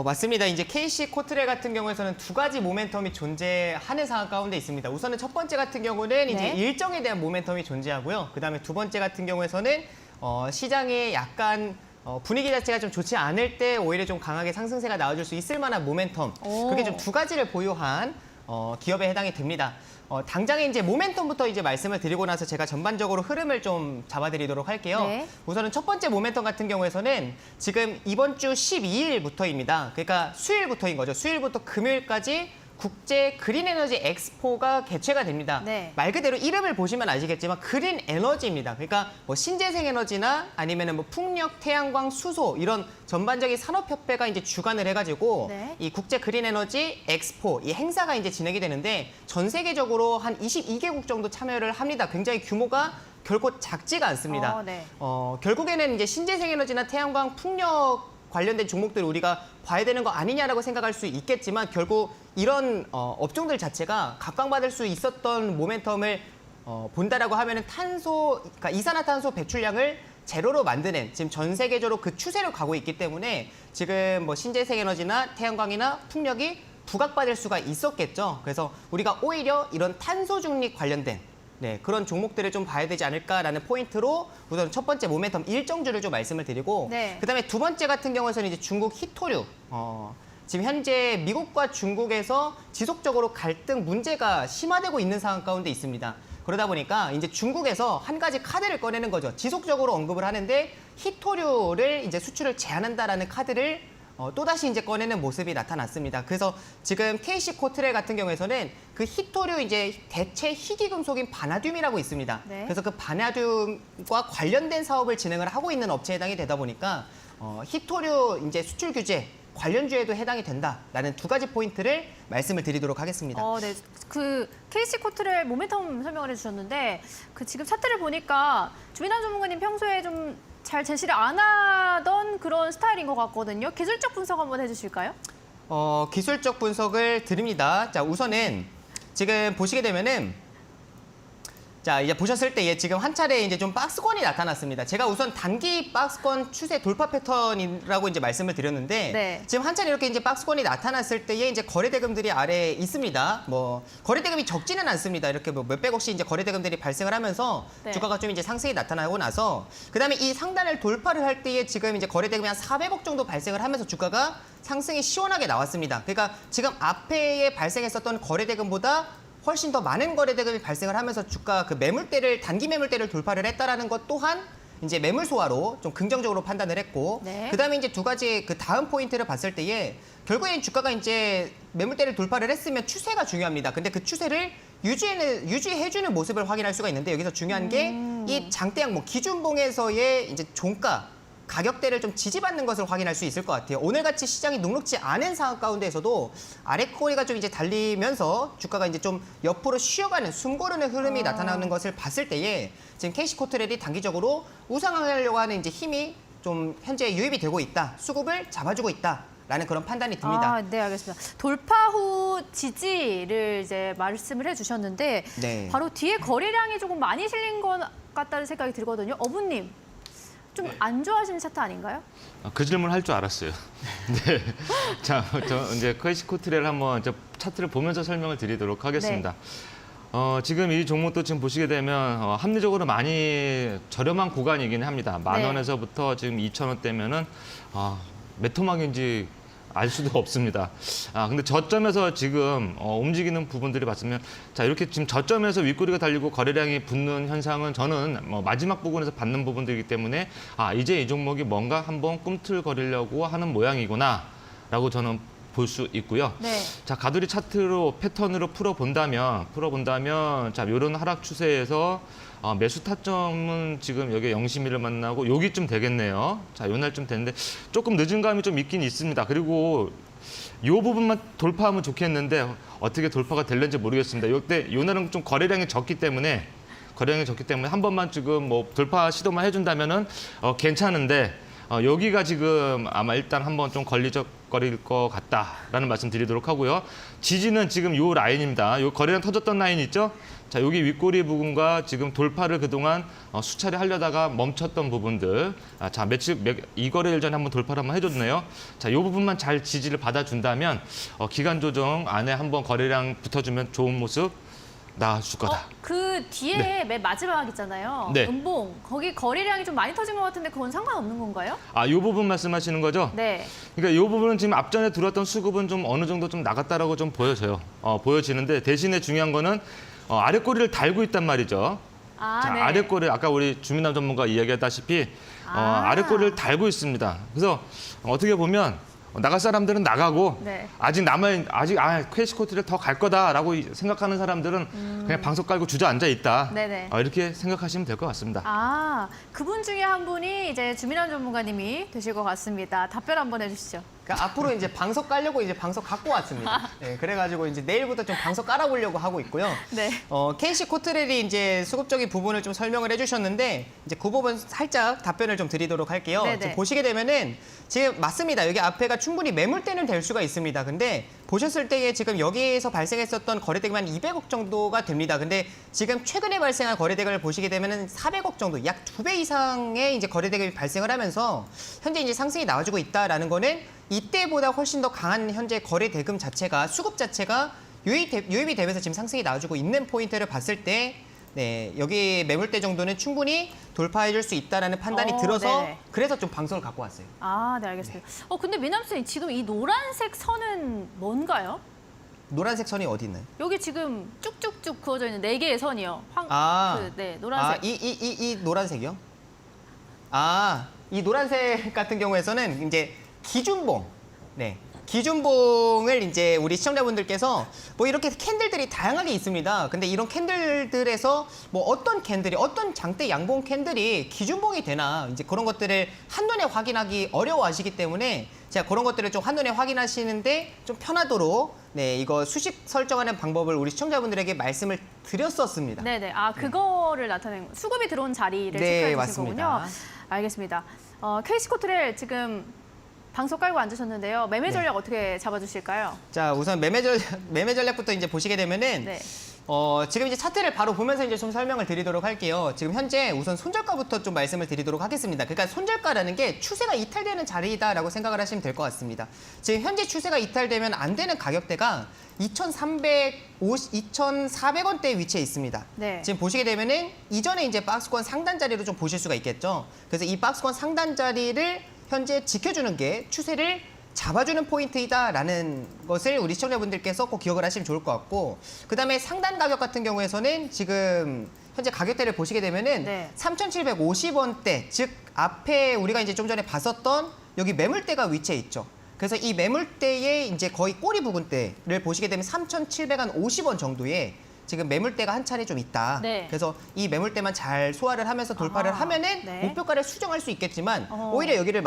Speaker 2: 맞습니다. 이제 KC 코트렐 같은 경우에서는 두 가지 모멘텀이 존재하는 상황 가운데 있습니다. 우선은 첫 번째 같은 경우는 이제
Speaker 1: 네.
Speaker 2: 일정에 대한 모멘텀이 존재하고요. 그다음에 두 번째 같은 경우에서는 시장에 약간 분위기 자체가 좀 좋지 않을 때 오히려 좀 강하게 상승세가 나와줄 수 있을 만한 모멘텀. 그게 좀 두 가지를 보유한 기업에 해당이 됩니다. 당장에 이제 모멘텀부터 이제 말씀을 드리고 나서 제가 전반적으로 흐름을 좀 잡아드리도록 할게요.
Speaker 1: 네.
Speaker 2: 우선은 첫 번째 모멘텀 같은 경우에서는 지금 이번 주 12일부터입니다. 그러니까 수요일부터인 거죠. 수요일부터 금요일까지 국제 그린 에너지 엑스포가 개최가 됩니다.
Speaker 1: 네.
Speaker 2: 말 그대로 이름을 보시면 아시겠지만 그린 에너지입니다. 그러니까 뭐 신재생 에너지나 아니면은 뭐 풍력, 태양광, 수소 이런 전반적인 산업협회가 이제 주관을 해가지고
Speaker 1: 네.
Speaker 2: 이 국제 그린 에너지 엑스포 이 행사가 이제 진행이 되는데 전 세계적으로 한 22개국 정도 참여를 합니다. 굉장히 규모가 결코 작지가 않습니다.
Speaker 1: 네.
Speaker 2: 결국에는 이제 신재생 에너지나 태양광, 풍력 관련된 종목들을 우리가 봐야 되는 거 아니냐라고 생각할 수 있겠지만 결국 이런 업종들 자체가 각광받을 수 있었던 모멘텀을 본다라고 하면은 그러니까 이산화탄소 배출량을 제로로 만드는 지금 전 세계적으로 그 추세로 가고 있기 때문에 지금 뭐 신재생 에너지나 태양광이나 풍력이 부각받을 수가 있었겠죠. 그래서 우리가 오히려 이런 탄소 중립 관련된 그런 종목들을 좀 봐야 되지 않을까라는 포인트로 우선 첫 번째 모멘텀 일정주를 좀 말씀을 드리고
Speaker 1: 네.
Speaker 2: 그다음에 두 번째 같은 경우에는 이제 중국 히토류 지금 현재 미국과 중국에서 지속적으로 갈등 문제가 심화되고 있는 상황 가운데 있습니다. 그러다 보니까 이제 중국에서 한 가지 카드를 꺼내는 거죠. 지속적으로 언급을 하는데 히토류를 이제 수출을 제한한다라는 카드를 또다시 이제 꺼내는 모습이 나타났습니다. 그래서 지금 KC 코트렐 같은 경우에서는 그 히토류 이제 대체 희귀금속인 바나듐이라고 있습니다.
Speaker 1: 네.
Speaker 2: 그래서 그 바나듐과 관련된 사업을 진행을 하고 있는 업체에 해당이 되다 보니까 히토류 이제 수출 규제 관련주에도 해당이 된다라는 두 가지 포인트를 말씀을 드리도록 하겠습니다.
Speaker 1: 네. 그 KC 코트렐 모멘텀 설명을 해주셨는데 그 지금 차트를 보니까 주민환 전문가님 평소에 좀 잘 제시를 안 하던 그런 스타일인 것 같거든요. 기술적 분석 한번 해주실까요?
Speaker 2: 기술적 분석을 드립니다. 자, 우선은 지금 보시게 되면은 자, 이제 보셨을 때 지금 한 차례 이제 좀 박스권이 나타났습니다. 제가 우선 단기 박스권 추세 돌파 패턴이라고 이제 말씀을 드렸는데
Speaker 1: 네.
Speaker 2: 지금 한 차례 이렇게 이제 박스권이 나타났을 때에 이제 거래대금들이 아래에 있습니다. 뭐 거래대금이 적지는 않습니다. 이렇게 뭐 몇백억씩 이제 거래대금들이 발생을 하면서
Speaker 1: 네.
Speaker 2: 주가가 좀 이제 상승이 나타나고 나서 그다음에 이 상단을 돌파를 할 때에 지금 이제 거래대금이 한 400억 정도 발생을 하면서 주가가 상승이 시원하게 나왔습니다. 그러니까 지금 앞에 발생했었던 거래대금보다 훨씬 더 많은 거래대금이 발생을 하면서 주가 그 단기 매물대를 돌파를 했다라는 것 또한 이제 매물 소화로 좀 긍정적으로 판단을 했고
Speaker 1: 네.
Speaker 2: 그다음에 이제 두 가지 그 다음 포인트를 봤을 때에 결국엔 주가가 이제 매물대를 돌파를 했으면 추세가 중요합니다. 근데 그 추세를 유지해주는 모습을 확인할 수가 있는데 여기서 중요한 게 이 장대양 뭐 기준봉에서의 이제 종가 가격대를 좀 지지받는 것을 확인할 수 있을 것 같아요. 오늘같이 시장이 녹록지 않은 상황 가운데에서도 아랫꼬리가 좀 이제 달리면서 주가가 이제 좀 옆으로 쉬어가는 숨고르는 흐름이 나타나는 것을 봤을 때에 지금 KC 코트렐이 단기적으로 우상하려고 하는 이제 힘이 좀 현재 유입이 되고 있다. 수급을 잡아주고 있다. 라는 그런 판단이 듭니다.
Speaker 1: 네, 알겠습니다. 돌파 후 지지를 이제 말씀을 해주셨는데
Speaker 2: 네.
Speaker 1: 바로 뒤에 거래량이 조금 많이 실린 것 같다는 생각이 들거든요. 어부님, 좀 안 좋아하시는 차트 아닌가요?
Speaker 3: 그 질문 할 줄 알았어요. 네. 자, 저 이제 KC 코트렐 한번 차트를 보면서 설명을 드리도록 하겠습니다. 지금 이 종목도 지금 보시게 되면 합리적으로 많이 저렴한 구간이긴 합니다. 만
Speaker 1: 네.
Speaker 3: 원에서부터 지금 2,000원대면은 몇 토막인지 알 수도 없습니다. 근데 저점에서 지금 움직이는 부분들이 봤으면 자 이렇게 지금 저점에서 윗꼬리가 달리고 거래량이 붙는 현상은 저는 뭐 마지막 부분에서 받는 부분들이기 때문에 이제 이 종목이 뭔가 한번 꿈틀거리려고 하는 모양이구나라고 저는 볼 수 있고요.
Speaker 1: 네.
Speaker 3: 자 가두리 차트로 패턴으로 풀어본다면 자 이런 하락 추세에서 매수 타점은 지금 여기 0.1을 만나고 여기쯤 되겠네요. 자, 요날쯤 되는데 조금 늦은 감이 좀 있긴 있습니다. 그리고 이 부분만 돌파하면 좋겠는데 어떻게 돌파가 될는지 모르겠습니다. 이때 요날은 좀 거래량이 적기 때문에 거래량이 적기 때문에 한 번만 지금 뭐 돌파 시도만 해준다면은 괜찮은데 여기가 지금 아마 일단 한번 좀 걸리적거릴 것 같다라는 말씀 드리도록 하고요. 지지는 지금 요 라인입니다. 요 거래량 터졌던 라인 있죠? 자, 여기 윗꼬리 부분과 지금 돌파를 그동안 수차례 하려다가 멈췄던 부분들. 자, 이 거래일 전에 한번 돌파를 한번 해줬네요. 자, 요 부분만 잘 지지를 받아준다면 기간 조정 안에 한번 거래량 붙어주면 좋은 모습 나와줄 거다.
Speaker 1: 그 뒤에
Speaker 3: 네.
Speaker 1: 맨 마지막 있잖아요.
Speaker 3: 네.
Speaker 1: 음봉. 거기 거래량이 좀 많이 터진 것 같은데 그건 상관없는 건가요?
Speaker 3: 요 부분 말씀하시는 거죠?
Speaker 1: 네.
Speaker 3: 그러니까 이 부분은 지금 앞전에 들어왔던 수급은 좀 어느 정도 좀 나갔다라고 좀 보여져요. 보여지는데 대신에 중요한 거는 아래 꼬리를 달고 있단 말이죠. 자,
Speaker 1: 네.
Speaker 3: 아래 꼬리 아까 우리 주민남 전문가 이야기했다시피 아래 꼬리를 달고 있습니다. 그래서 어떻게 보면 나갈 사람들은 나가고
Speaker 1: 네.
Speaker 3: 아직 캐시코트를 더 갈 거다라고 생각하는 사람들은 그냥 방석 깔고 주저앉아 있다.
Speaker 1: 네네.
Speaker 3: 이렇게 생각하시면 될 것 같습니다.
Speaker 1: 그분 중에 한 분이 이제 주민환 전문가님이 되실 것 같습니다. 답변 한번 해주시죠.
Speaker 2: 그러니까 앞으로 이제 방석 깔려고 이제 방석 갖고 왔습니다. 네, 그래가지고 이제 내일부터 좀 방석 깔아보려고 하고 있고요.
Speaker 1: 네.
Speaker 2: KC 코트렐이 이제 수급적인 부분을 좀 설명을 해주셨는데 이제 그 부분 살짝 답변을 좀 드리도록 할게요.
Speaker 1: 네네.
Speaker 2: 지금 보시게 되면은 지금 맞습니다. 여기 앞에가 충분히 매물대는 될 수가 있습니다. 근데 보셨을 때에 지금 여기에서 발생했었던 거래대금이 한 200억 정도가 됩니다. 근데 지금 최근에 발생한 거래대금을 보시게 되면은 400억 정도, 약 2배 이상의 이제 거래대금이 발생을 하면서 현재 이제 상승이 나와주고 있다라는 거는 이때보다 훨씬 더 강한 현재 거래대금 자체가 수급 자체가 유입이 되면서 지금 상승이 나와주고 있는 포인트를 봤을 때 네, 여기 매물대 정도는 충분히 돌파해줄 수 있다라는 판단이 들어서
Speaker 1: 네네.
Speaker 2: 그래서 좀 방석을 갖고 왔어요.
Speaker 1: 네, 알겠습니다. 근데 민남 씨 지금 이 노란색 선은 뭔가요?
Speaker 2: 노란색 선이 어디 있나요?
Speaker 1: 여기 지금 쭉쭉쭉 그어져 있는 4개의 선이요. 노란색.
Speaker 2: 이 노란색이요? 이 노란색 같은 경우에서는 이제 기준봉. 네. 기준봉을 이제 우리 시청자분들께서 뭐 이렇게 캔들들이 다양하게 있습니다. 근데 이런 캔들들에서 뭐 어떤 장대 양봉 캔들이 기준봉이 되나 이제 그런 것들을 한눈에 확인하기 어려워하시기 때문에 제가 그런 것들을 좀 한눈에 확인하시는데 좀 편하도록 네, 이거 수식 설정하는 방법을 우리 시청자분들에게 말씀을 드렸었습니다.
Speaker 1: 네네. 그거를 나타낸 수급이 들어온 자리를
Speaker 2: 네,
Speaker 1: 체크해 주신
Speaker 2: 맞습니다.
Speaker 1: 거군요. 알겠습니다. KC코트렐 지금 방석 깔고 앉으셨는데요. 매매 전략 어떻게 잡아주실까요?
Speaker 2: 자, 우선 매매 전략부터 이제 보시게 되면은
Speaker 1: 네.
Speaker 2: 지금 이제 차트를 바로 보면서 이제 좀 설명을 드리도록 할게요. 지금 현재 우선 손절가부터 좀 말씀을 드리도록 하겠습니다. 그러니까 손절가라는 게 추세가 이탈되는 자리다라고 생각을 하시면 될 것 같습니다. 지금 현재 추세가 이탈되면 안 되는 가격대가 2,400원대에 위치해 있습니다.
Speaker 1: 네.
Speaker 2: 지금 보시게 되면은 이전에 이제 박스권 상단 자리로 좀 보실 수가 있겠죠. 그래서 이 박스권 상단 자리를 현재 지켜주는 게 추세를 잡아주는 포인트이다라는 것을 우리 시청자분들께서 꼭 기억을 하시면 좋을 것 같고 그다음에 상단 가격 같은 경우에서는 지금 현재 가격대를 보시게 되면은
Speaker 1: 네.
Speaker 2: 3,750원대 즉 앞에 우리가 이제 좀 전에 봤었던 여기 매물대가 위치해 있죠. 그래서 이 매물대의 이제 거의 꼬리 부근대를 보시게 되면 3,750원 정도의 지금 매물대가 한 차례 좀 있다.
Speaker 1: 네.
Speaker 2: 그래서 이 매물대만 잘 소화를 하면서 돌파를 하면은
Speaker 1: 네.
Speaker 2: 목표가를 수정할 수 있겠지만 오히려 여기를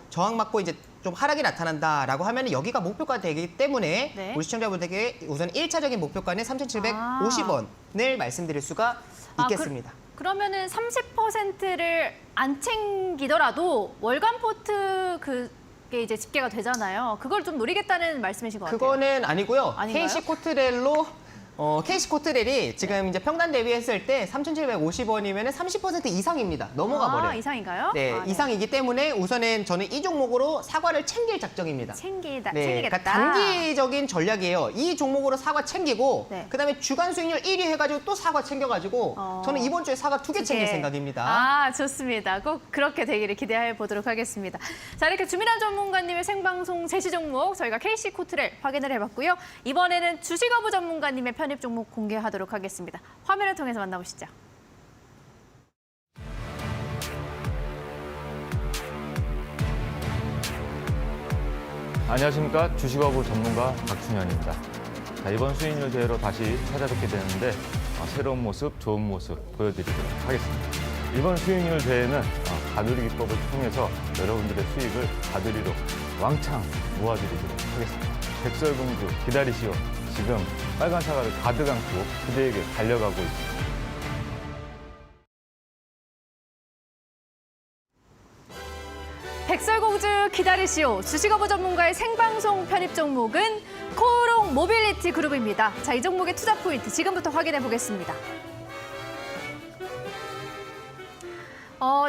Speaker 2: 저항 맞고 이제 좀 하락이 나타난다라고 하면은 여기가 목표가 되기 때문에
Speaker 1: 네.
Speaker 2: 우리 시청자분들에게 우선 1차적인 목표가는 3,750원을 말씀드릴 수가 있겠습니다.
Speaker 1: 그러면은 30%를 안 챙기더라도 월간 포트 그게 이제 집계가 되잖아요. 그걸 좀 노리겠다는 말씀이신 것 같아요.
Speaker 2: 그거는 아니고요.
Speaker 1: 아닌가요?
Speaker 2: KC 코트렐로 KC 코트렐이 지금 이제 평단 대비했을 때 3,750원이면 30% 이상입니다. 넘어가 버려요.
Speaker 1: 이상인가요?
Speaker 2: 네, 이상이기 때문에 우선은 저는 이 종목으로 사과를 챙길 작정입니다.
Speaker 1: 챙기겠다.
Speaker 2: 그러니까 단기적인 전략이에요. 이 종목으로 사과 챙기고
Speaker 1: 네.
Speaker 2: 그다음에 주간 수익률 1위 해가지고 또 사과 챙겨가지고 저는 이번 주에 사과 2개 챙길 생각입니다.
Speaker 1: 좋습니다. 꼭 그렇게 되기를 기대해 보도록 하겠습니다. 자, 이렇게 주민환 전문가님의 생방송 제시 종목 저희가 KC 코트렐 확인을 해봤고요. 이번에는 주식어부 전문가님의 편입 종목 공개하도록 하겠습니다. 화면을 통해서 만나보시죠.
Speaker 3: 안녕하십니까. 주식어부 전문가 박준현입니다. 자, 이번 수익률 대회로 다시 찾아뵙게 되는데 새로운 모습, 좋은 모습 보여드리도록 하겠습니다. 이번 수익률 대회는 가두리 기법을 통해서 여러분들의 수익을 가두리로 왕창 모아드리도록 하겠습니다. 백설공주 기다리시오. 지금 빨간 사과를 가득 안고 그대에게 달려가고 있습니다.
Speaker 1: 백설공주 기다리시오. 주식어부 전문가의 생방송 편입 종목은 코오롱 모빌리티 그룹입니다. 자, 이 종목의 투자 포인트 지금부터 확인해 보겠습니다.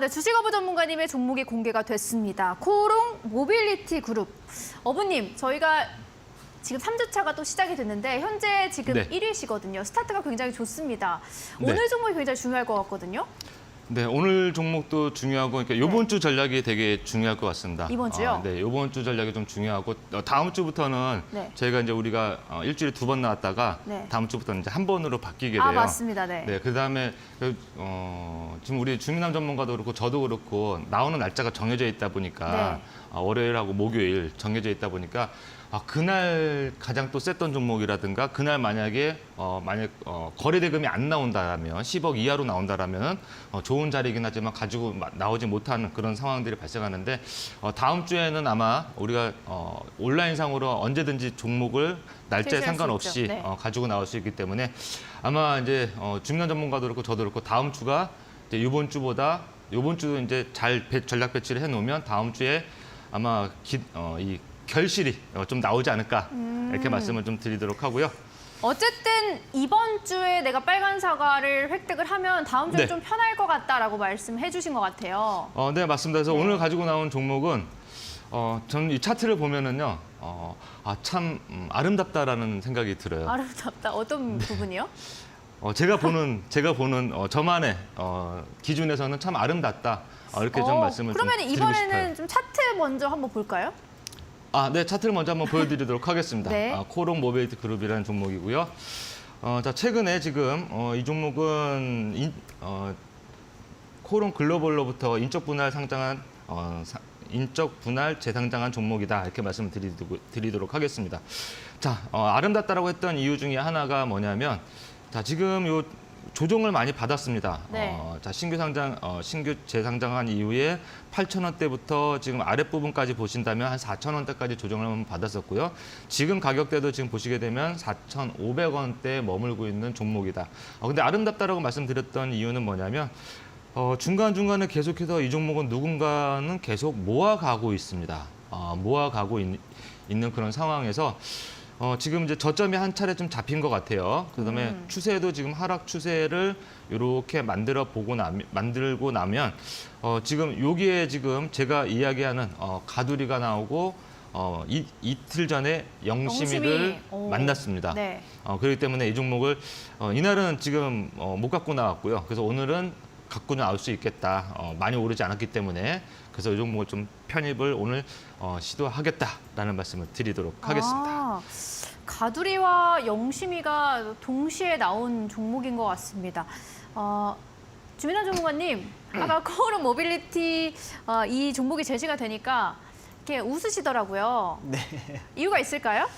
Speaker 1: 네, 주식어부 전문가님의 종목이 공개가 됐습니다. 코오롱 모빌리티 그룹. 어부님, 저희가 지금 3주차가 또 시작이 됐는데 현재 지금
Speaker 3: 네.
Speaker 1: 1위시거든요. 스타트가 굉장히 좋습니다.
Speaker 3: 네.
Speaker 1: 오늘 종목이 굉장히 중요할 것 같거든요.
Speaker 3: 네, 오늘 종목도 중요하고, 그러니까 이번 주 전략이 되게 중요할 것 같습니다.
Speaker 1: 이번 주요?
Speaker 3: 네, 이번 주 전략이 좀 중요하고, 다음 주부터는
Speaker 1: 네.
Speaker 3: 저희가 이제 우리가 일주일에 2번 나왔다가
Speaker 1: 네.
Speaker 3: 다음 주부터는 이제 한 번으로 바뀌게 돼요.
Speaker 1: 아, 맞습니다. 네.
Speaker 3: 네, 그다음에 지금 우리 주민남 전문가도 그렇고 저도 그렇고 나오는 날짜가 정해져 있다 보니까
Speaker 1: 네.
Speaker 3: 월요일하고 목요일 정해져 있다 보니까 그날 가장 또 셌던 종목이라든가 그날 만약에 거래 대금이 안 나온다라면 10억 이하로 나온다라면 좋은 자리이긴 하지만 가지고 나오지 못하는 그런 상황들이 발생하는데 다음 주에는 아마 우리가 온라인상으로 언제든지 종목을 날짜에
Speaker 1: 제시할 수
Speaker 3: 상관없이
Speaker 1: 있죠. 네.
Speaker 3: 가지고 나올 수 있기 때문에 아마 이제 주민남 전문가도 그렇고 저도 그렇고 다음 주가 이제 이번 주보다 이번 주도 이제 잘 전략 배치를 해놓으면 다음 주에 아마 이 결실이 좀 나오지 않을까 이렇게 말씀을 좀 드리도록 하고요.
Speaker 1: 어쨌든 이번 주에 내가 빨간 사과를 획득을 하면 다음 주에
Speaker 3: 네.
Speaker 1: 좀 편할 것 같다라고 말씀해 주신 것 같아요.
Speaker 3: 네, 맞습니다. 그래서
Speaker 1: 네.
Speaker 3: 오늘 가지고 나온 종목은 저는 이 차트를 보면은요, 참 아름답다라는 생각이 들어요.
Speaker 1: 아름답다. 어떤 부분이요?
Speaker 3: 제가 보는 저만의 기준에서는 참 아름답다. 이렇게 좀 말씀을 좀
Speaker 1: 그러면
Speaker 3: 드리고
Speaker 1: 이번에는
Speaker 3: 싶어요.
Speaker 1: 좀 차트 먼저 한번 볼까요?
Speaker 3: 네, 차트를 먼저 한번 보여드리도록 하겠습니다.
Speaker 1: 네.
Speaker 3: 코오롱 모빌리티 그룹이라는 종목이고요. 자, 최근에 지금 이 종목은 코오롱 글로벌로부터 인적 분할 상장한 인적 분할 재상장한 종목이다 이렇게 말씀을 드리도록 하겠습니다. 자, 아름답다라고 했던 이유 중에 하나가 뭐냐면, 자, 지금 요 조정을 많이 받았습니다.
Speaker 1: 네.
Speaker 3: 자, 신규 재상장한 이후에 8,000원대부터 지금 아랫부분까지 보신다면 한 4,000원대까지 조정을 한번 받았었고요. 지금 가격대도 지금 보시게 되면 4,500원대에 머물고 있는 종목이다. 근데 아름답다라고 말씀드렸던 이유는 뭐냐면 중간중간에 계속해서 이 종목은 누군가는 계속 모아가고 있습니다. 모아가고 있는 그런 상황에서 지금 이제 저점이 한 차례 좀 잡힌 것 같아요. 그다음에 추세도 지금 하락 추세를 이렇게 만들고 나면 지금 여기에 지금 제가 이야기하는 가두리가 나오고 이틀 전에 영심이를 만났습니다.
Speaker 1: 네.
Speaker 3: 그렇기 때문에 이 종목을 이날은 지금 못 갖고 나왔고요. 그래서 오늘은 갖고 나올 수 있겠다. 많이 오르지 않았기 때문에 그래서 이 종목을 좀 편입을 오늘 시도하겠다라는 말씀을 드리도록 하겠습니다.
Speaker 1: 가두리와 영심이가 동시에 나온 종목인 것 같습니다. 주민남 전문가님, 아까 코오롱 모빌리티 이 종목이 제시가 되니까 이렇게 웃으시더라고요.
Speaker 2: 네.
Speaker 1: 이유가 있을까요?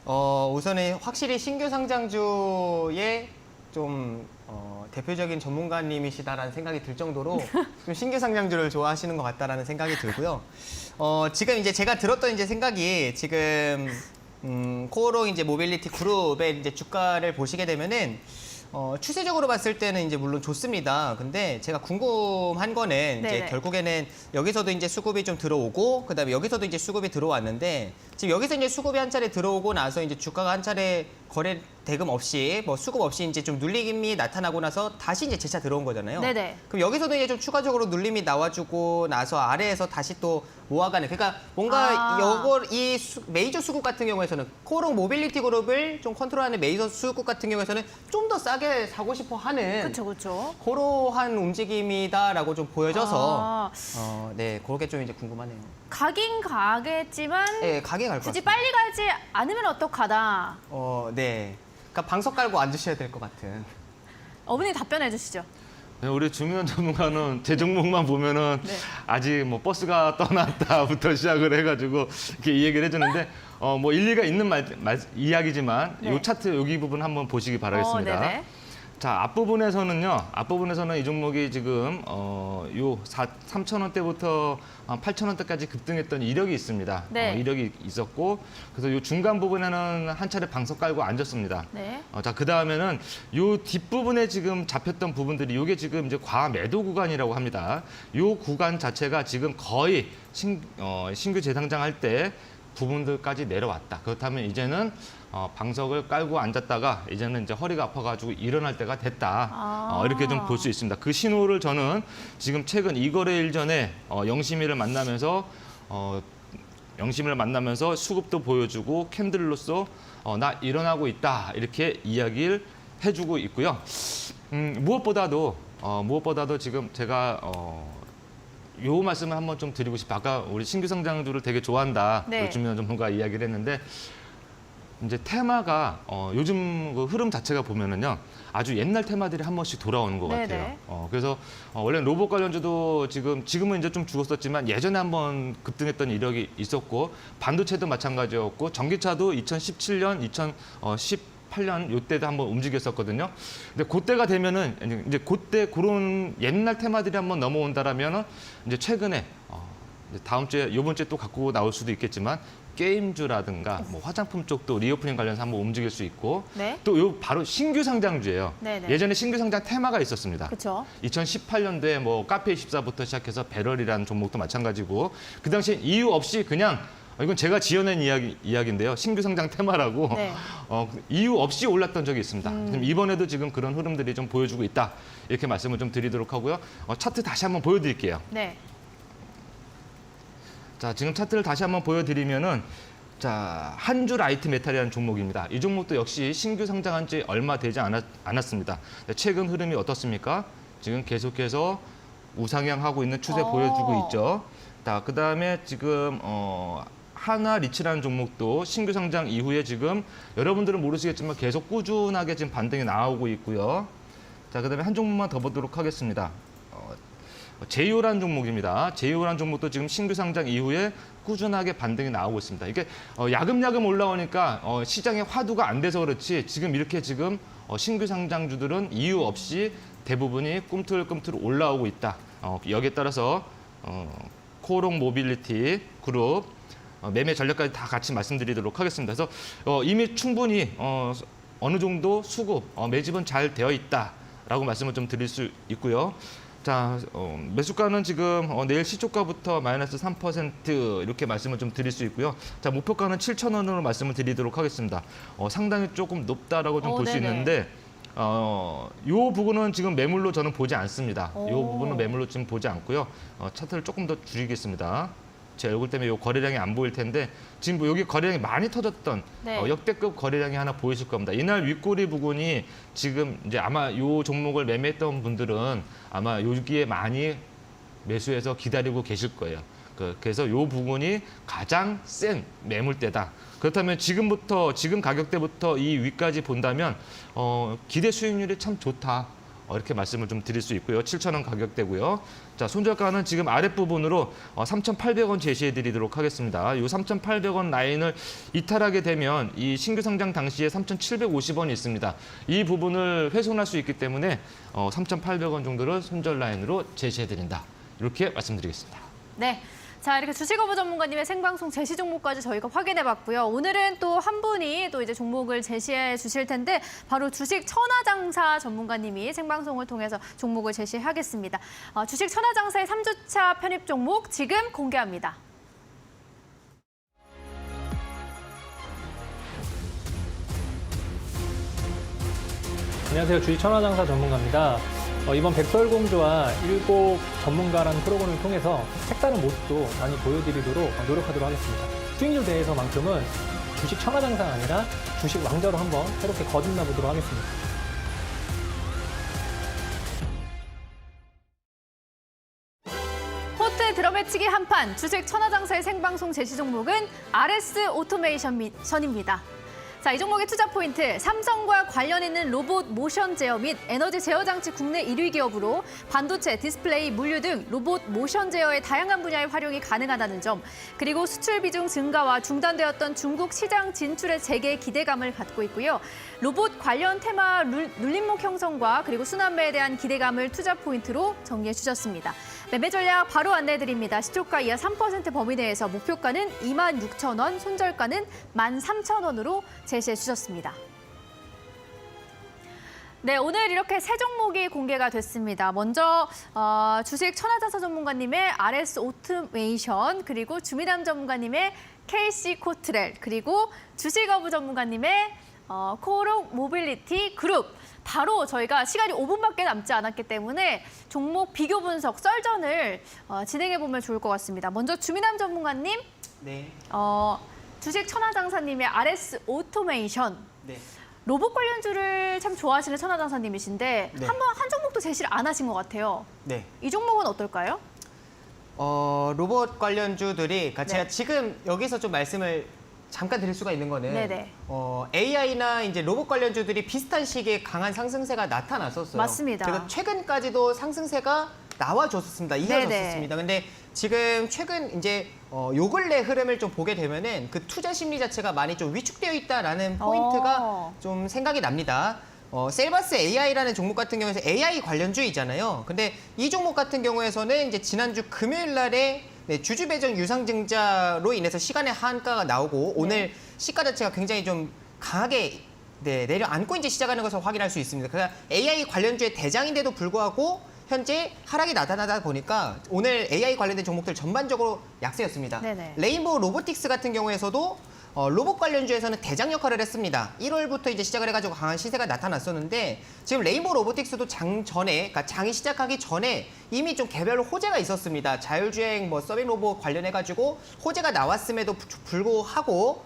Speaker 2: 우선은 확실히 신규 상장주의 좀 대표적인 전문가님이시다라는 생각이 들 정도로 좀 신규 상장주를 좋아하시는 것 같다라는 생각이 들고요. 지금 이제 제가 들었던 이제 생각이 지금 코오롱 이제 모빌리티 그룹의 이제 주가를 보시게 되면은 추세적으로 봤을 때는 이제 물론 좋습니다. 근데 제가 궁금한 거는 이제
Speaker 1: 네네.
Speaker 2: 결국에는 여기서도 이제 수급이 좀 들어오고 그다음에 여기서도 이제 수급이 들어왔는데 지금 여기서 이제 수급이 한 차례 들어오고 나서 이제 주가가 한 차례 거래 대금 없이 뭐 수급 없이 이제 좀 눌림이 나타나고 나서 다시 이제 재차 들어온 거잖아요.
Speaker 1: 네네.
Speaker 2: 그럼 여기서도 이제 좀 추가적으로 눌림이 나와주고 나서 아래에서 다시 또 모아가는 그러니까 뭔가 메이저 수급 같은 경우에서는 코오롱 모빌리티 그룹을 좀 컨트롤하는 메이저 수급 같은 경우에서는 좀 더 싸게 사고 싶어 하는
Speaker 1: 그렇죠.
Speaker 2: 그러한 움직임이다라고 좀 보여져서 네 그렇게 좀 이제 궁금하네요.
Speaker 1: 가긴 가겠지만
Speaker 2: 네 가게 갈 것
Speaker 1: 굳이
Speaker 2: 같습니다.
Speaker 1: 빨리 가지 않으면 어떡하다.
Speaker 2: 네. 그러니까 방석 깔고 앉으셔야 될 것 같은.
Speaker 1: 어머니 답변해 주시죠.
Speaker 3: 네, 우리 주민원 전문가는 제 종목만 보면은
Speaker 1: 네.
Speaker 3: 아직 뭐 버스가 떠났다부터 시작을 해가지고 이렇게 이 얘기를 해주는데 뭐 일리가 있는 이야기지만
Speaker 1: 네.
Speaker 3: 이 차트 여기 부분 한번 보시기 바라겠습니다.
Speaker 1: 네네.
Speaker 3: 자, 앞부분에서는 이 종목이 지금 요 3,000원대부터 8,000원대까지 급등했던 이력이 있습니다.
Speaker 1: 네.
Speaker 3: 이력이 있었고, 그래서 요 중간 부분에는 한 차례 방석 깔고 앉았습니다.
Speaker 1: 네.
Speaker 3: 자, 그 다음에는 요 뒷부분에 지금 잡혔던 부분들이 요게 지금 이제 과매도 구간이라고 합니다. 요 구간 자체가 지금 거의 신규 재상장할 때 부분들까지 내려왔다. 그렇다면 이제는 방석을 깔고 앉았다가 이제는 이제 허리가 아파가지고 일어날 때가 됐다. 이렇게 좀 볼 수 있습니다. 그 신호를 저는 지금 최근 이 거래일 전에 영심이를 만나면서 수급도 보여주고 캔들로서 나 일어나고 있다 이렇게 이야기를 해주고 있고요. 무엇보다도 지금 제가 요 말씀을 한번 좀 드리고 싶어요. 아까 우리 신규 성장주를 되게 좋아한다.
Speaker 1: 네.
Speaker 3: 주민원 전문가 이야기를 했는데 이제 테마가 요즘 그 흐름 자체가 보면은요 아주 옛날 테마들이 한 번씩 돌아오는 것
Speaker 1: 네네.
Speaker 3: 같아요. 그래서 원래 로봇 관련주도 지금은 이제 좀 죽었었지만 예전에 한번 급등했던 이력이 있었고 반도체도 마찬가지였고 전기차도 2017년, 2018년 요때도 한번 움직였었거든요. 근데 그때가 되면은 이제 그때 그런 옛날 테마들이 한번 넘어온다라면은 이제 최근에 이제 다음 주에 이번 주에 또 갖고 나올 수도 있겠지만 게임주라든가 뭐 화장품 쪽도 리오프닝 관련해서 한번 움직일 수 있고
Speaker 1: 네.
Speaker 3: 또 요 바로 신규 상장주예요.
Speaker 1: 네네.
Speaker 3: 예전에 신규 상장 테마가 있었습니다.
Speaker 1: 그렇죠.
Speaker 3: 2018년도에 뭐 카페24부터 시작해서 배럴이라는 종목도 마찬가지고 그 당시에 이유 없이 그냥 이건 제가 지어낸 이야기인데요. 신규 상장 테마라고
Speaker 1: 네.
Speaker 3: 이유 없이 올랐던 적이 있습니다. 이번에도 지금 그런 흐름들이 좀 보여주고 있다. 이렇게 말씀을 좀 드리도록 하고요. 차트 다시 한번 보여드릴게요.
Speaker 1: 네.
Speaker 3: 자, 지금 차트를 다시 한번 보여드리면은 자, 한줄 IT 메탈이라는 종목입니다. 이 종목도 역시 신규 상장한 지 얼마 되지 않았습니다. 최근 흐름이 어떻습니까? 지금 계속해서 우상향하고 있는 추세 보여주고 있죠. 자, 그다음에 지금 하나 리츠라는 종목도 신규 상장 이후에 지금 여러분들은 모르시겠지만 계속 꾸준하게 지금 반등이 나오고 있고요. 자, 그다음에 한 종목만 더 보도록 하겠습니다. 제이오라는 종목입니다. 제이오라는 종목도 지금 신규 상장 이후에 꾸준하게 반등이 나오고 있습니다. 이게 야금야금 올라오니까 시장의 화두가 안 돼서 그렇지 지금 이렇게 지금 신규 상장주들은 이유 없이 대부분이 꿈틀꿈틀 올라오고 있다. 여기에 따라서 코롱 모빌리티 그룹 매매 전략까지 다 같이 말씀드리도록 하겠습니다. 그래서 이미 충분히 어느 정도 수급 매집은 잘 되어 있다라고 말씀을 좀 드릴 수 있고요. 자, 매수가는 지금 내일 시초가부터 마이너스 3% 이렇게 말씀을 좀 드릴 수 있고요. 자, 목표가는 7,000원으로 말씀을 드리도록 하겠습니다. 상당히 조금 높다라고 좀 볼 수
Speaker 1: 네네.
Speaker 3: 있는데 요 부분은 지금 매물로 저는 보지 않습니다. 요
Speaker 1: 오.
Speaker 3: 부분은 매물로 지금 보지 않고요. 차트를 조금 더 줄이겠습니다. 제 얼굴 때문에 요 거래량이 안 보일 텐데 지금 뭐 여기 거래량이 많이 터졌던
Speaker 1: 네.
Speaker 3: 역대급 거래량이 하나 보이실 겁니다. 이날 윗꼬리 부분이 지금 이제 아마 요 종목을 매매했던 분들은 아마 여기에 많이 매수해서 기다리고 계실 거예요. 그래서 요 부분이 가장 센 매물대다. 그렇다면 지금 가격대부터 이 위까지 본다면 기대 수익률이 참 좋다. 이렇게 말씀을 좀 드릴 수 있고요. 7,000원 가격대고요. 자, 손절가는 지금 아랫부분으로 3,800원 제시해 드리도록 하겠습니다. 이 3,800원 라인을 이탈하게 되면 이 신규 상장 당시에 3,750원이 있습니다. 이 부분을 훼손할 수 있기 때문에 3,800원 정도를 손절 라인으로 제시해 드린다. 이렇게 말씀드리겠습니다.
Speaker 1: 네. 자, 이렇게 주식어부 전문가님의 생방송 제시 종목까지 저희가 확인해봤고요. 오늘은 또 한 분이 또 이제 종목을 제시해 주실 텐데 바로 주식 천하장사 전문가님이 생방송을 통해서 종목을 제시하겠습니다. 주식 천하장사의 3주차 편입 종목 지금 공개합니다.
Speaker 4: 안녕하세요. 주식 천하장사 전문가입니다. 이번 백설공주와 7 전문가라는 프로그램을 통해서 색다른 모습도 많이 보여드리도록 노력하도록 하겠습니다. 수익률 대회에서만큼은 주식 천하장사가 아니라 주식 왕자로 한번 새롭게 거듭나 보도록 하겠습니다.
Speaker 1: 포트 드럼매치기 한판 주식 천하장사의 생방송 제시 종목은 RS 오토메이션입니다. 자, 이 종목의 투자 포인트, 삼성과 관련 있는 로봇 모션 제어 및 에너지 제어 장치 국내 1위 기업으로 반도체, 디스플레이, 물류 등 로봇 모션 제어의 다양한 분야의 활용이 가능하다는 점, 그리고 수출 비중 증가와 중단되었던 중국 시장 진출의 재개 기대감을 갖고 있고요. 로봇 관련 테마 눌림목 형성과 그리고 순환매에 대한 기대감을 투자 포인트로 정리해 주셨습니다. 매매 전략 바로 안내해 드립니다. 시초가 이하 3% 범위 내에서 목표가는 26,000원, 손절가는 13,000원으로 제시해 주셨습니다. 네, 오늘 이렇게 세 종목이 공개가 됐습니다. 먼저 주식 천하자사 전문가님의 RS 오토메이션, 그리고 주미남 전문가님의 KC 코트렐, 그리고 주식어부 전문가님의 코오롱 모빌리티 그룹. 바로 저희가 시간이 5분밖에 남지 않았기 때문에 종목 비교 분석 썰전을 진행해 보면 좋을 것 같습니다. 먼저 주미남 전문가님,
Speaker 2: 네.
Speaker 1: 주식 천하장사님의 RS 오토메이션.
Speaker 2: 네.
Speaker 1: 로봇 관련주를 참 좋아하시는 천하장사님이신데
Speaker 2: 네.
Speaker 1: 한 종목도 제시를 안 하신 것 같아요.
Speaker 2: 네.
Speaker 1: 이 종목은 어떨까요?
Speaker 2: 로봇 관련주들이, 그러니까 제가
Speaker 1: 네.
Speaker 2: 지금 여기서 좀 말씀을 잠깐 드릴 수가 있는 거는
Speaker 1: 네네.
Speaker 2: AI나 이제 로봇 관련주들이 비슷한 시기에 강한 상승세가 나타났었어요.
Speaker 1: 맞습니다.
Speaker 2: 그리고 최근까지도 상승세가 나와줬었습니다. 이어졌었습니다. 근데 지금 최근 이제 요 근래 흐름을 좀 보게 되면은 그 투자 심리 자체가 많이 좀 위축되어 있다라는 포인트가 좀 생각이 납니다. 셀바스 AI라는 종목 같은 경우에서 AI 관련주이잖아요. 근데 이 종목 같은 경우에서는 이제 지난주 금요일 날에 주주 배정 유상증자로 인해서 시간의 한가가 나오고 오늘 시가 자체가 굉장히 좀 강하게 내려앉고 이제 시작하는 것을 확인할 수 있습니다. 그러니까 AI 관련주의 대장인데도 불구하고 현재 하락이 나타나다 보니까 오늘 AI 관련된 종목들 전반적으로 약세였습니다.
Speaker 1: 네네.
Speaker 2: 레인보우 로보틱스 같은 경우에서도 로봇 관련주에서는 대장 역할을 했습니다. 1월부터 이제 시작을 해가지고 강한 시세가 나타났었는데 지금 레인보우 로보틱스도 그러니까 장이 시작하기 전에 이미 좀 개별 호재가 있었습니다. 자율주행, 서빙 로봇 관련해가지고 호재가 나왔음에도 불구하고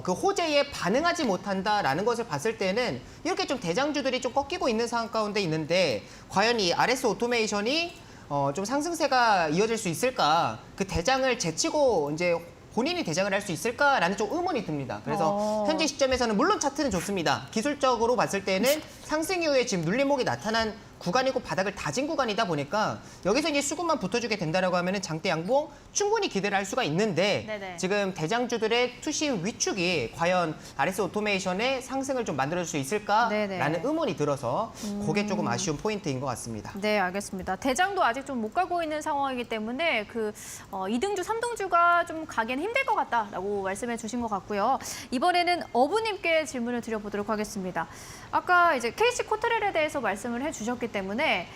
Speaker 2: 그 호재에 반응하지 못한다라는 것을 봤을 때는 이렇게 좀 대장주들이 좀 꺾이고 있는 상황 가운데 있는데 과연 이 RS 오토메이션이 좀 상승세가 이어질 수 있을까? 그 대장을 제치고 이제 본인이 대장을 할 수 있을까라는 좀 의문이 듭니다. 그래서 현재 시점에서는 물론 차트는 좋습니다. 기술적으로 봤을 때는 상승 이후에 지금 눌림목이 나타난 구간이고 바닥을 다진 구간이다 보니까 여기서 이제 수급만 붙어주게 된다라고 하면은 장대 양봉 충분히 기대를 할 수가 있는데
Speaker 1: 네네.
Speaker 2: 지금 대장주들의 투심 위축이 과연 RS 오토메이션의 상승을 좀 만들어줄 수 있을까라는
Speaker 1: 네네.
Speaker 2: 의문이 들어서 그게 조금 아쉬운 포인트인 것 같습니다.
Speaker 1: 네, 알겠습니다. 대장도 아직 좀 못 가고 있는 상황이기 때문에 그 2등주, 3등주가 좀 가기는 힘들 것 같다라고 말씀해 주신 것 같고요. 이번에는 어부님께 질문을 드려보도록 하겠습니다. 아까 이제 KC 코트렐에 대해서 말씀을 해주셨기 때문에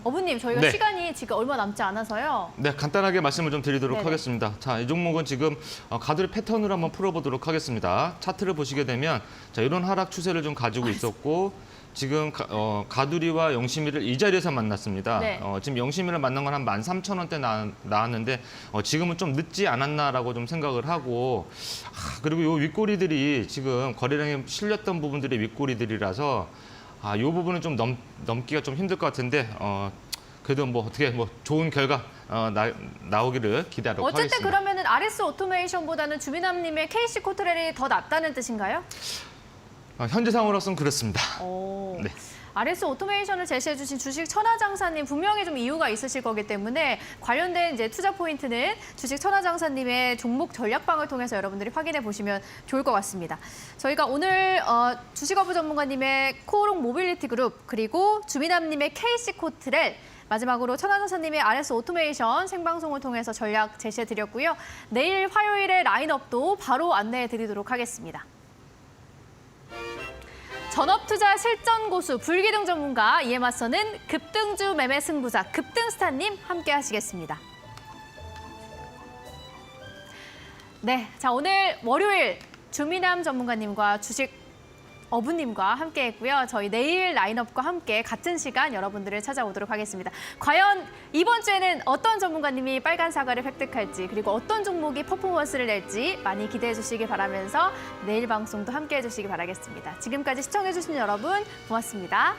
Speaker 1: 어부님, 저희가
Speaker 3: 네.
Speaker 1: 시간이 지금 얼마 남지 않아서요.
Speaker 3: 네, 간단하게 말씀을 좀 드리도록
Speaker 1: 네네.
Speaker 3: 하겠습니다. 자, 이 종목은 지금 가두리 패턴으로 한번 풀어보도록 하겠습니다. 차트를 보시게 되면 자, 이런 하락 추세를 좀 가지고 있었고 지금 가두리와 영심이를 이 자리에서 만났습니다.
Speaker 1: 네.
Speaker 3: 지금 영심이를 만난 건 한 13,000원대 나왔는데 지금은 좀 늦지 않았나라고 좀 생각을 하고 그리고 요 윗꼬리들이 지금 거래량이 실렸던 부분들이 윗꼬리들이라서 이 부분은 좀 넘기가 좀 힘들 것 같은데 그래도 어떻게 좋은 결과 나오기를 기대하도록
Speaker 1: 어쨌든
Speaker 3: 하겠습니다.
Speaker 1: 그러면은 RS 오토메이션보다는 주민남님의 KC 코트렐이 더 낫다는 뜻인가요?
Speaker 3: 현재 상황으로서는 그렇습니다.
Speaker 1: 오.
Speaker 3: 네.
Speaker 1: RS 오토메이션을 제시해 주신 주식 천하장사님 분명히 좀 이유가 있으실 거기 때문에 관련된 이제 투자 포인트는 주식 천하장사님의 종목 전략방을 통해서 여러분들이 확인해 보시면 좋을 것 같습니다. 저희가 오늘 주식어부 전문가님의 코오롱 모빌리티 그룹 그리고 주민남님의 KC 코트렐 마지막으로 천하장사님의 RS 오토메이션 생방송을 통해서 전략 제시해 드렸고요. 내일 화요일에 라인업도 바로 안내해 드리도록 하겠습니다. 전업투자 실전 고수 불기둥 전문가 이에 맞서는 급등주 매매 승부자 급등스타님 함께 하시겠습니다. 네, 자 오늘 월요일 주미남 전문가님과 주식 어부님과 함께했고요. 저희 내일 라인업과 함께 같은 시간 여러분들을 찾아오도록 하겠습니다. 과연 이번 주에는 어떤 전문가님이 빨간 사과를 획득할지 그리고 어떤 종목이 퍼포먼스를 낼지 많이 기대해 주시기 바라면서 내일 방송도 함께해 주시기 바라겠습니다. 지금까지 시청해 주신 여러분 고맙습니다.